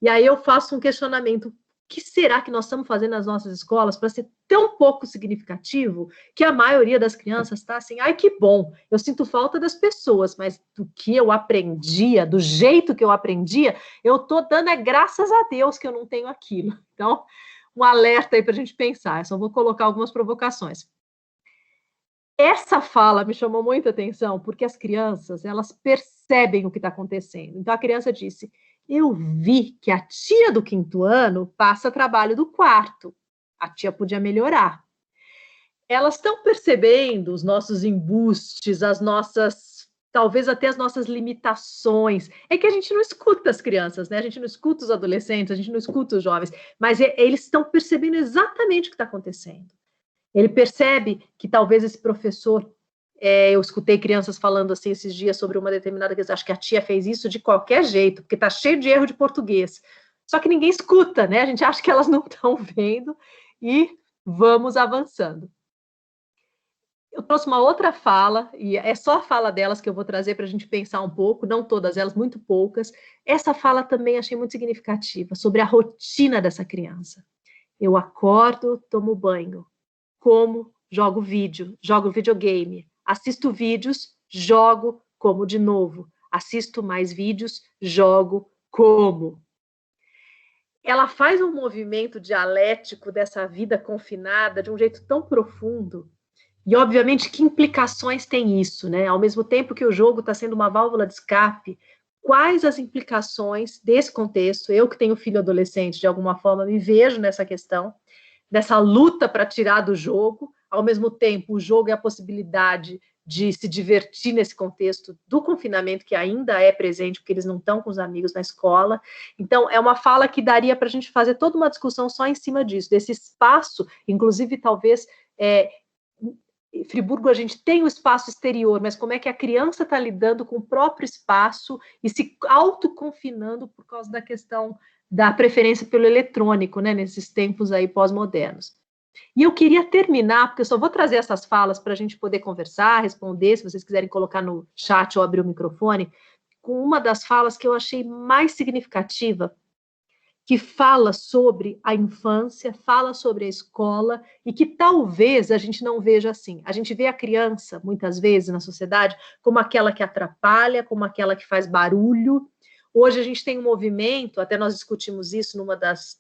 E aí eu faço um questionamento: o que será que nós estamos fazendo nas nossas escolas para ser tão pouco significativo que a maioria das crianças está assim, ai, que bom, eu sinto falta das pessoas, mas do que eu aprendia, do jeito que eu aprendia, eu estou dando graças a Deus que eu não tenho aquilo. Então, um alerta aí para a gente pensar. Eu só vou colocar algumas provocações. Essa fala me chamou muita atenção, porque as crianças, elas percebem o que está acontecendo. Então, a criança disse: eu vi que a tia do 5º ano passa trabalho do 4º. A tia podia melhorar. Elas estão percebendo os nossos embustes, as nossas, talvez até as nossas limitações. É que a gente não escuta as crianças, né? A gente não escuta os adolescentes, a gente não escuta os jovens, mas eles estão percebendo exatamente o que está acontecendo. Ele percebe que talvez esse professor... eu escutei crianças falando assim esses dias sobre uma determinada questão, acho que a tia fez isso de qualquer jeito, porque está cheio de erro de português. Só que ninguém escuta, né? A gente acha que elas não estão vendo e vamos avançando. Eu trouxe uma outra fala, e é só a fala delas que eu vou trazer para a gente pensar um pouco, não todas elas, muito poucas. Essa fala também achei muito significativa, sobre a rotina dessa criança. Eu acordo, tomo banho, como, jogo vídeo, jogo videogame, assisto vídeos, jogo, como de novo. Assisto mais vídeos, jogo, como. Ela faz um movimento dialético dessa vida confinada de um jeito tão profundo. E, obviamente, que implicações tem isso, né? Ao mesmo tempo que o jogo está sendo uma válvula de escape, quais as implicações desse contexto? Eu que tenho filho adolescente, de alguma forma, me vejo nessa questão, dessa luta para tirar do jogo. Ao mesmo tempo, o jogo é a possibilidade de se divertir nesse contexto do confinamento, que ainda é presente, porque eles não estão com os amigos na escola. Então, é uma fala que daria para a gente fazer toda uma discussão só em cima disso, desse espaço, inclusive, talvez, em Friburgo a gente tem o espaço exterior, mas como é que a criança está lidando com o próprio espaço e se autoconfinando por causa da questão da preferência pelo eletrônico, né, nesses tempos aí pós-modernos. E eu queria terminar, porque eu só vou trazer essas falas para a gente poder conversar, responder, se vocês quiserem colocar no chat ou abrir o microfone, com uma das falas que eu achei mais significativa, que fala sobre a infância, fala sobre a escola, e que talvez a gente não veja assim. A gente vê a criança, muitas vezes, na sociedade, como aquela que atrapalha, como aquela que faz barulho. Hoje a gente tem um movimento, até nós discutimos isso numa das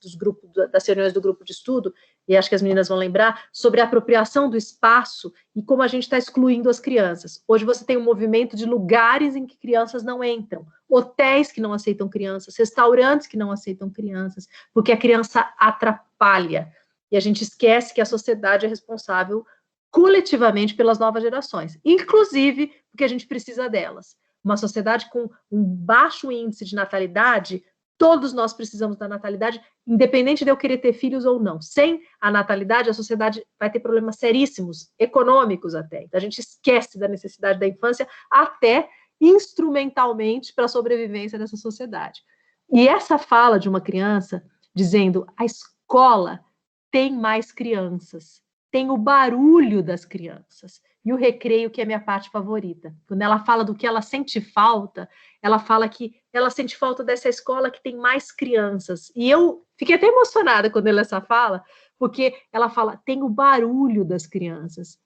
reuniões do grupo de estudo, e acho que as meninas vão lembrar, sobre a apropriação do espaço e como a gente está excluindo as crianças. Hoje você tem um movimento de lugares em que crianças não entram, hotéis que não aceitam crianças, restaurantes que não aceitam crianças, porque a criança atrapalha. E a gente esquece que a sociedade é responsável coletivamente pelas novas gerações, inclusive porque a gente precisa delas. Uma sociedade com um baixo índice de natalidade Todos nós precisamos da natalidade, independente de eu querer ter filhos ou não. Sem a natalidade, a sociedade vai ter problemas seríssimos, econômicos até. Então, a gente esquece da necessidade da infância até instrumentalmente para a sobrevivência dessa sociedade. E essa fala de uma criança dizendo a escola tem mais crianças, tem o barulho das crianças e o recreio, que é a minha parte favorita. Quando ela fala do que ela sente falta, ela fala que ela sente falta dessa escola que tem mais crianças. E eu fiquei até emocionada quando ela essa fala, porque ela fala, tem o barulho das crianças.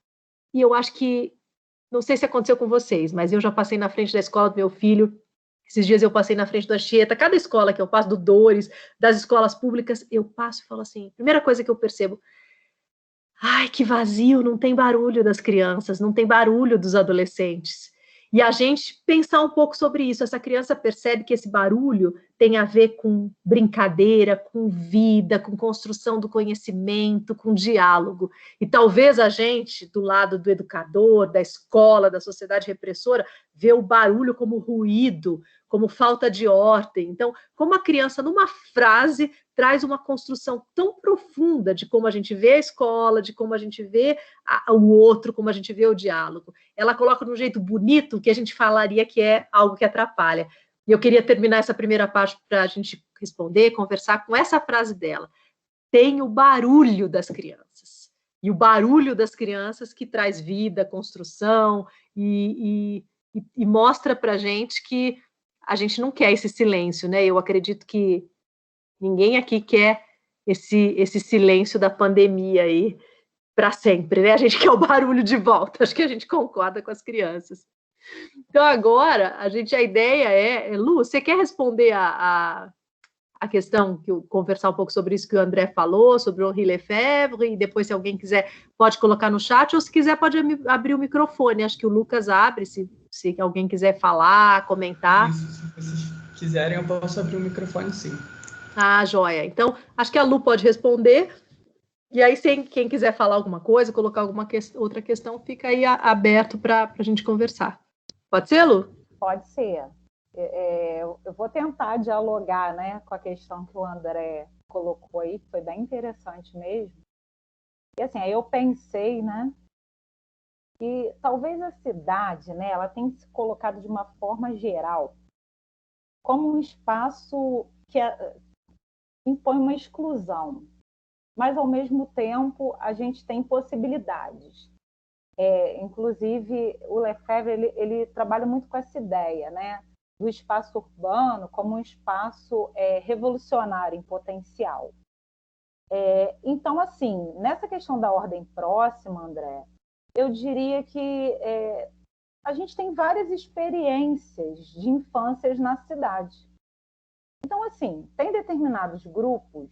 E eu acho que, não sei se aconteceu com vocês, mas eu já passei na frente da escola do meu filho. Esses dias eu passei na frente do Anchieta, cada escola que eu passo, do Dores, das escolas públicas, eu passo e falo assim, primeira coisa que eu percebo, ai, que vazio, não tem barulho das crianças, não tem barulho dos adolescentes. E a gente pensar um pouco sobre isso, essa criança percebe que esse barulho tem a ver com brincadeira, com vida, com construção do conhecimento, com diálogo. E talvez a gente, do lado do educador, da escola, da sociedade repressora, vê o barulho como ruído, como falta de ordem. Então, como a criança, numa frase, traz uma construção tão profunda de como a gente vê a escola, de como a gente vê o outro, como a gente vê o diálogo. Ela coloca de um jeito bonito que a gente falaria que é algo que atrapalha. E eu queria terminar essa primeira parte para a gente responder, conversar com essa frase dela. Tem o barulho das crianças. E o barulho das crianças que traz vida, construção e mostra para a gente que a gente não quer esse silêncio, né? Eu acredito que ninguém aqui quer esse silêncio da pandemia aí para sempre, né? A gente quer o barulho de volta, acho que a gente concorda com as crianças. Então, agora, a ideia é... Lu, você quer responder a questão, que eu conversar um pouco sobre isso que o André falou, sobre o Henri Lefebvre, e depois, se alguém quiser, pode colocar no chat, ou se quiser, pode abrir o microfone. Acho que o Lucas abre, se alguém quiser falar, comentar. Isso, se vocês quiserem, eu posso abrir o microfone, sim. Ah, joia. Então, acho que a Lu pode responder, e aí, quem quiser falar alguma coisa, colocar alguma outra questão, fica aí aberto para a gente conversar. Pode ser, Lu? Pode ser. Eu vou tentar dialogar, né, com a questão que o André colocou aí, que foi bem interessante mesmo. E assim, aí eu pensei, né, que talvez a cidade, né, ela tenha se colocado de uma forma geral como um espaço que impõe uma exclusão, mas ao mesmo tempo a gente tem possibilidades. Inclusive, o Lefebvre ele trabalha muito com essa ideia, né, do espaço urbano como um espaço revolucionário em potencial. Então, assim, nessa questão da ordem próxima, André, eu diria que a gente tem várias experiências de infâncias na cidade. Então, assim, tem determinados grupos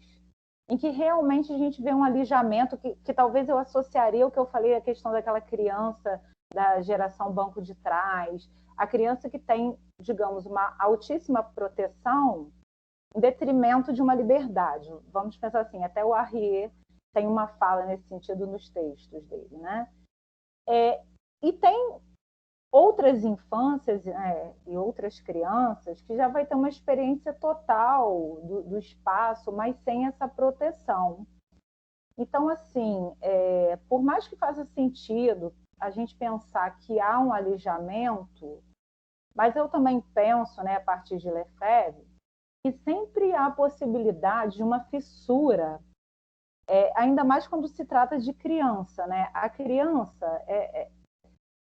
em que realmente a gente vê um alijamento que talvez eu associaria ao que eu falei, a questão daquela criança da geração banco de trás, a criança que tem, digamos, uma altíssima proteção em detrimento de uma liberdade. Vamos pensar assim, até o Arrier tem uma fala nesse sentido nos textos dele, né? E tem outras infâncias e outras crianças que já vai ter uma experiência total do espaço, mas sem essa proteção. Então, assim, por mais que faça sentido a gente pensar que há um alijamento, mas eu também penso, né, a partir de Lefebvre, que sempre há a possibilidade de uma fissura, ainda mais quando se trata de criança, né? A criança,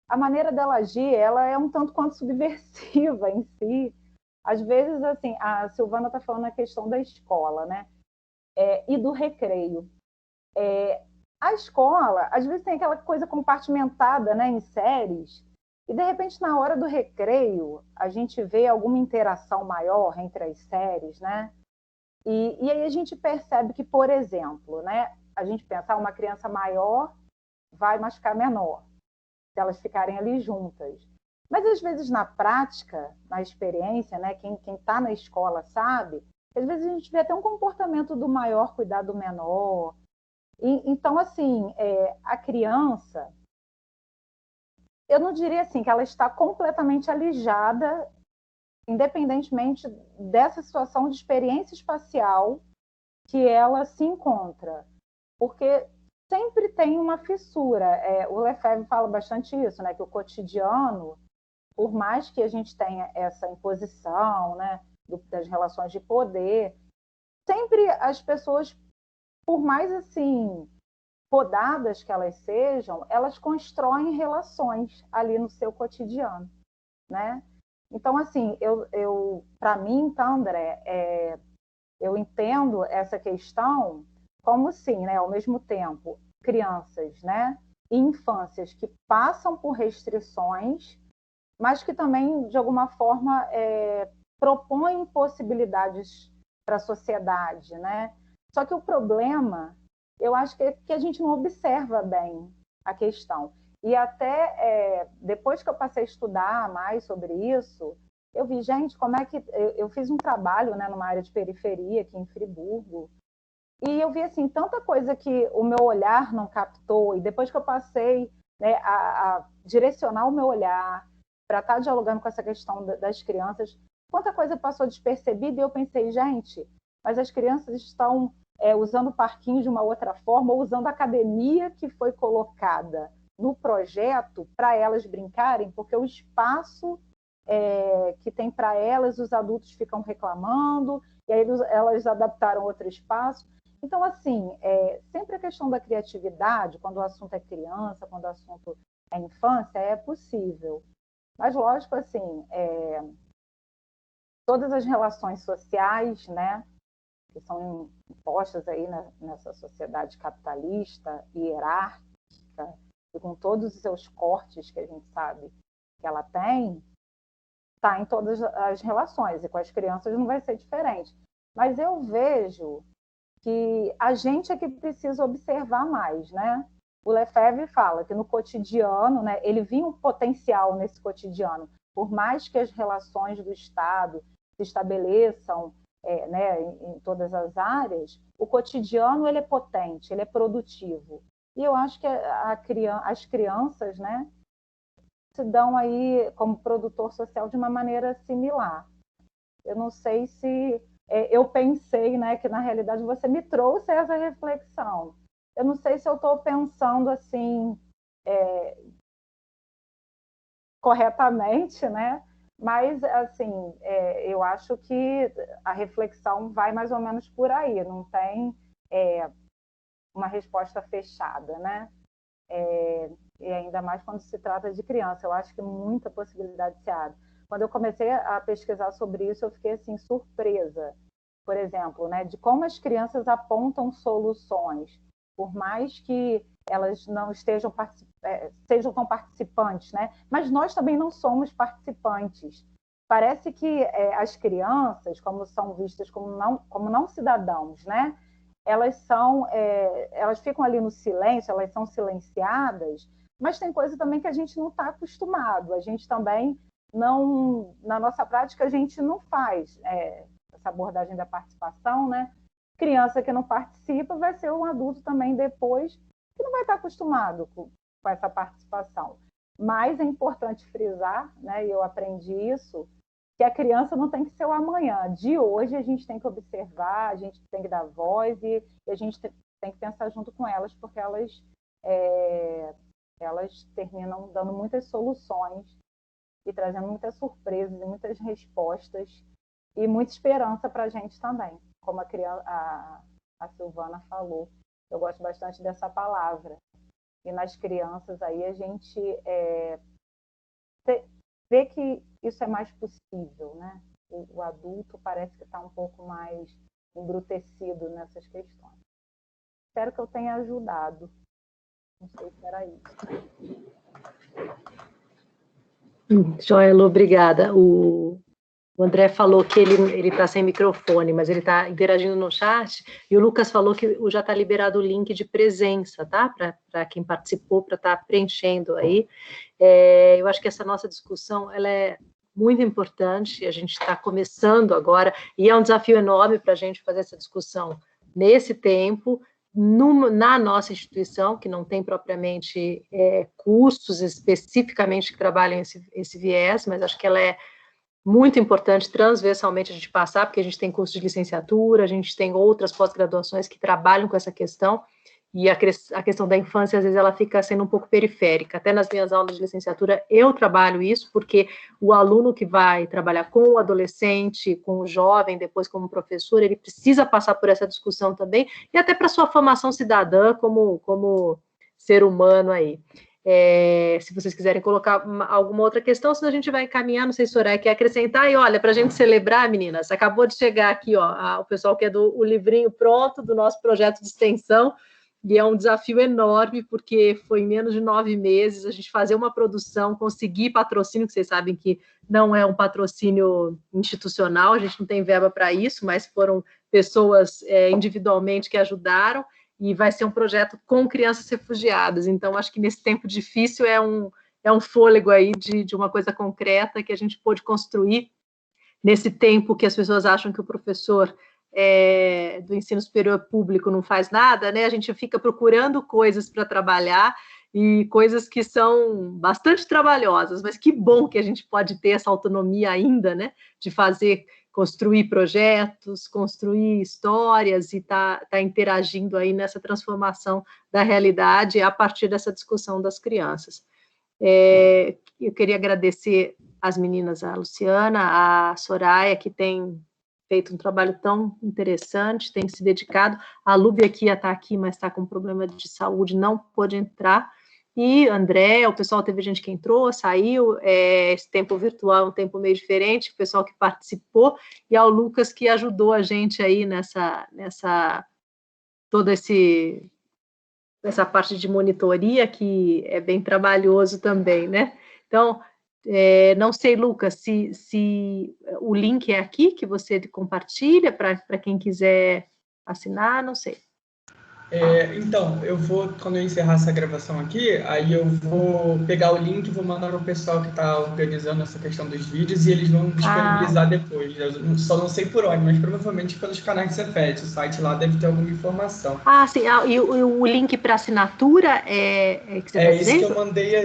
a maneira dela agir, ela é um tanto quanto subversiva em si. Às vezes, assim, a Silvana está falando a questão da escola, né? E do recreio. A escola, às vezes, tem aquela coisa compartimentada, né, em séries, e, de repente, na hora do recreio, a gente vê alguma interação maior entre as séries, né? E aí a gente percebe que, por exemplo, né, a gente pensa, uma criança maior vai machucar menor, se elas ficarem ali juntas. Mas, às vezes, na prática, na experiência, né, quem está na escola sabe, às vezes a gente vê até um comportamento do maior cuidar do menor. Então, assim, a criança, eu não diria assim que ela está completamente alijada independentemente dessa situação de experiência espacial que ela se encontra, porque sempre tem uma fissura. O Lefebvre fala bastante isso, né, que o cotidiano, por mais que a gente tenha essa imposição, né, das relações de poder, sempre as pessoas, por mais assim podadas que elas sejam, elas constroem relações ali no seu cotidiano, né? Então, assim, para mim, então, André, eu entendo essa questão como, sim, né, ao mesmo tempo, crianças, né, e infâncias que passam por restrições, mas que também, de alguma forma, propõem possibilidades para a sociedade, né? Só que o problema, eu acho que a gente não observa bem a questão. E até depois que eu passei a estudar mais sobre isso, eu vi, gente, como é que... Eu fiz um trabalho, né, numa área de periferia aqui em Friburgo, e eu vi, assim, tanta coisa que o meu olhar não captou, e depois que eu passei, né, a direcionar o meu olhar para estar dialogando com essa questão das crianças, quanta coisa passou despercebida, e eu pensei, gente, mas as crianças estão usando o parquinho de uma outra forma, ou usando a academia que foi colocada no projeto para elas brincarem, porque o espaço que tem para elas, os adultos ficam reclamando, e aí elas adaptaram outro espaço. Então, assim, sempre a questão da criatividade, quando o assunto é criança, quando o assunto é infância, é possível. Mas, lógico, assim, todas as relações sociais, né, que são impostas aí nessa sociedade capitalista, hierárquica, e com todos os seus cortes que a gente sabe que ela tem, está em todas as relações, e com as crianças não vai ser diferente. Mas eu vejo que a gente é que precisa observar mais, né? O Lefebvre fala que no cotidiano, né, ele via um potencial nesse cotidiano, por mais que as relações do Estado se estabeleçam né, em todas as áreas, o cotidiano ele é potente, ele é produtivo. E eu acho que as crianças, né, se dão aí como produtor social de uma maneira similar. Eu não sei se... eu pensei, né, que na realidade você me trouxe essa reflexão. Eu não sei se eu estou pensando assim corretamente, né? Mas assim, eu acho que a reflexão vai mais ou menos por aí. Não tem uma resposta fechada, né? E ainda mais quando se trata de criança. Eu acho que muita possibilidade se abre. Quando eu comecei a pesquisar sobre isso, eu fiquei assim surpresa, por exemplo, né, de como as crianças apontam soluções, por mais que elas não sejam tão participantes, né? Mas nós também não somos participantes. Parece que as crianças, como são vistas como não cidadãos, né? Elas ficam ali no silêncio, elas são silenciadas, mas tem coisa também que a gente não está acostumado. A gente também não, na nossa prática, a gente não faz essa abordagem da participação, né? Criança que não participa vai ser um adulto também depois que não vai estar acostumado com essa participação. Mas é importante frisar, né, e eu aprendi isso, que a criança não tem que ser o amanhã. De hoje a gente tem que observar, a gente tem que dar voz e a gente tem que pensar junto com elas, porque elas terminam dando muitas soluções e trazendo muitas surpresas e muitas respostas e muita esperança para a gente também, como a Silvana falou. Eu gosto bastante dessa palavra. E nas crianças aí a gente vê que isso é mais possível, né? O adulto parece que está um pouco mais embrutecido nessas questões. Espero que eu tenha ajudado. Não sei se era isso. Joia, obrigada. O André falou que ele está sem microfone, mas ele está interagindo no chat, e o Lucas falou que já está liberado o link de presença, tá? Para quem participou, para estar preenchendo aí. Eu acho que essa nossa discussão, ela é muito importante, a gente está começando agora, e é um desafio enorme para a gente fazer essa discussão nesse tempo, na nossa instituição, que não tem propriamente cursos especificamente que trabalham esse viés, mas acho que ela é muito importante transversalmente a gente passar, porque a gente tem curso de licenciatura, a gente tem outras pós-graduações que trabalham com essa questão, e a questão da infância, às vezes, ela fica sendo um pouco periférica. Até nas minhas aulas de licenciatura, eu trabalho isso, porque o aluno que vai trabalhar com o adolescente, com o jovem, depois como professor, ele precisa passar por essa discussão também, e até para sua formação cidadã como ser humano aí. Se vocês quiserem colocar alguma outra questão, senão a gente vai encaminhar, não sei se a Soraya quer acrescentar, e olha, para a gente celebrar, meninas, acabou de chegar aqui, ó, o pessoal que é o livrinho pronto do nosso projeto de extensão, e é um desafio enorme, porque foi em menos de 9 meses a gente fazer uma produção, conseguir patrocínio, que vocês sabem que não é um patrocínio institucional, a gente não tem verba para isso, mas foram pessoas individualmente que ajudaram, e vai ser um projeto com crianças refugiadas. Então, acho que nesse tempo difícil é um fôlego aí de uma coisa concreta que a gente pôde construir nesse tempo que as pessoas acham que o professor do ensino superior público não faz nada, né? A gente fica procurando coisas para trabalhar, e coisas que são bastante trabalhosas, mas que bom que a gente pode ter essa autonomia ainda, né? De construir projetos, construir histórias e tá interagindo aí nessa transformação da realidade a partir dessa discussão das crianças. Eu queria agradecer as meninas, a Luciana, a Soraya, que tem feito um trabalho tão interessante, tem se dedicado. A Lúbia que ia estar aqui, mas está com problema de saúde, não pôde entrar. E André, o pessoal, teve gente que entrou, saiu, esse tempo virtual é um tempo meio diferente, o pessoal que participou, e ao Lucas que ajudou a gente aí nessa essa parte de monitoria, que é bem trabalhoso também, né? Então, não sei, Lucas, se o link é aqui, que você compartilha para quem quiser assinar, não sei. Então, quando eu encerrar essa gravação aqui, aí eu vou pegar o link e vou mandar para o pessoal que está organizando essa questão dos vídeos, e eles vão disponibilizar depois. Eu só não sei por onde, mas provavelmente pelos canais do Cefet. O site lá deve ter alguma informação. Sim. E o link para assinatura que você está dizendo? Esse que eu mandei aí.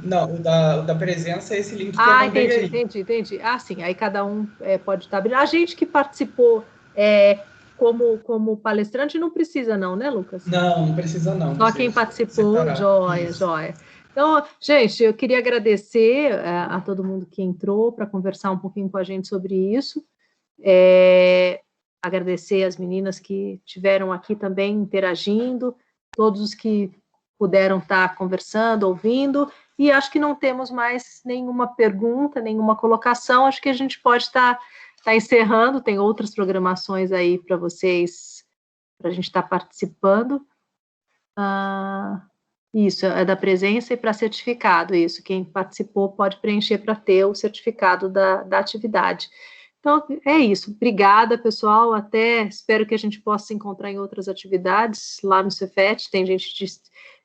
Não, o da presença é esse link que eu mandei aí. Entendi. Sim, aí cada um pode estar abrindo. A gente que participou como palestrante não precisa não, né, Lucas? Não precisa não. Só quem participou, joia. Então, gente, eu queria agradecer a todo mundo que entrou para conversar um pouquinho com a gente sobre isso. Agradecer as meninas que estiveram aqui também interagindo, todos os que puderam estar conversando, ouvindo, e acho que não temos mais nenhuma pergunta, nenhuma colocação, acho que a gente pode estar encerrando, tem outras programações aí para vocês, para a gente estar participando. Isso, é da presença e para certificado, isso, quem participou pode preencher para ter o certificado da atividade. Então, é isso, obrigada, pessoal, espero que a gente possa se encontrar em outras atividades, lá no Cefet, tem gente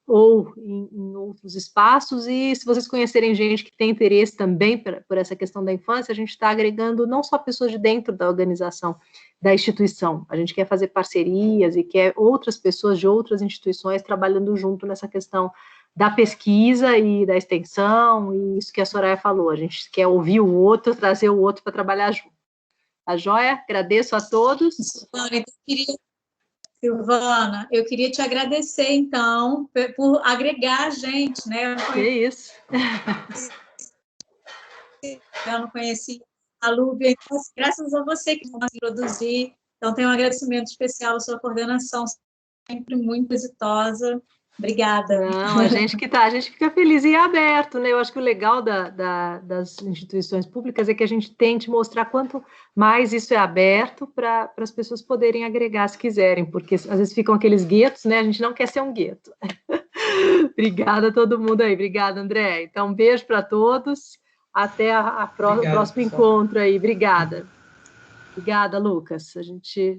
ou em outros espaços, e se vocês conhecerem gente que tem interesse também por essa questão da infância, a gente está agregando não só pessoas de dentro da organização, da instituição, a gente quer fazer parcerias e quer outras pessoas de outras instituições trabalhando junto nessa questão da pesquisa e da extensão, e isso que a Soraya falou, a gente quer ouvir o outro, trazer o outro para trabalhar junto. Tá joia? Agradeço a todos. Silvana, eu queria te agradecer, então, por agregar a gente, né? Que isso. Eu não conheci a Lúbia, então, graças a você que nos introduzir. Então, tenho um agradecimento especial à sua coordenação, sempre muito exitosa. Obrigada. Não, a gente fica feliz e aberto, né? Eu acho que o legal das instituições públicas é que a gente tente mostrar quanto mais isso é aberto para as pessoas poderem agregar se quiserem, porque às vezes ficam aqueles guetos, né? A gente não quer ser um gueto. Obrigada a todo mundo aí, obrigada, André. Então, um beijo para todos, até o próximo encontro aí, obrigada. Obrigada, Lucas.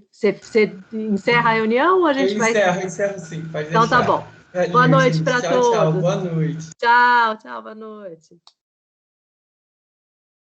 Você encerra a reunião ou a gente vai... Eu encerro sim, pode deixar. Então tá bom. Boa noite para todos. Tchau, boa noite. Tchau, boa noite.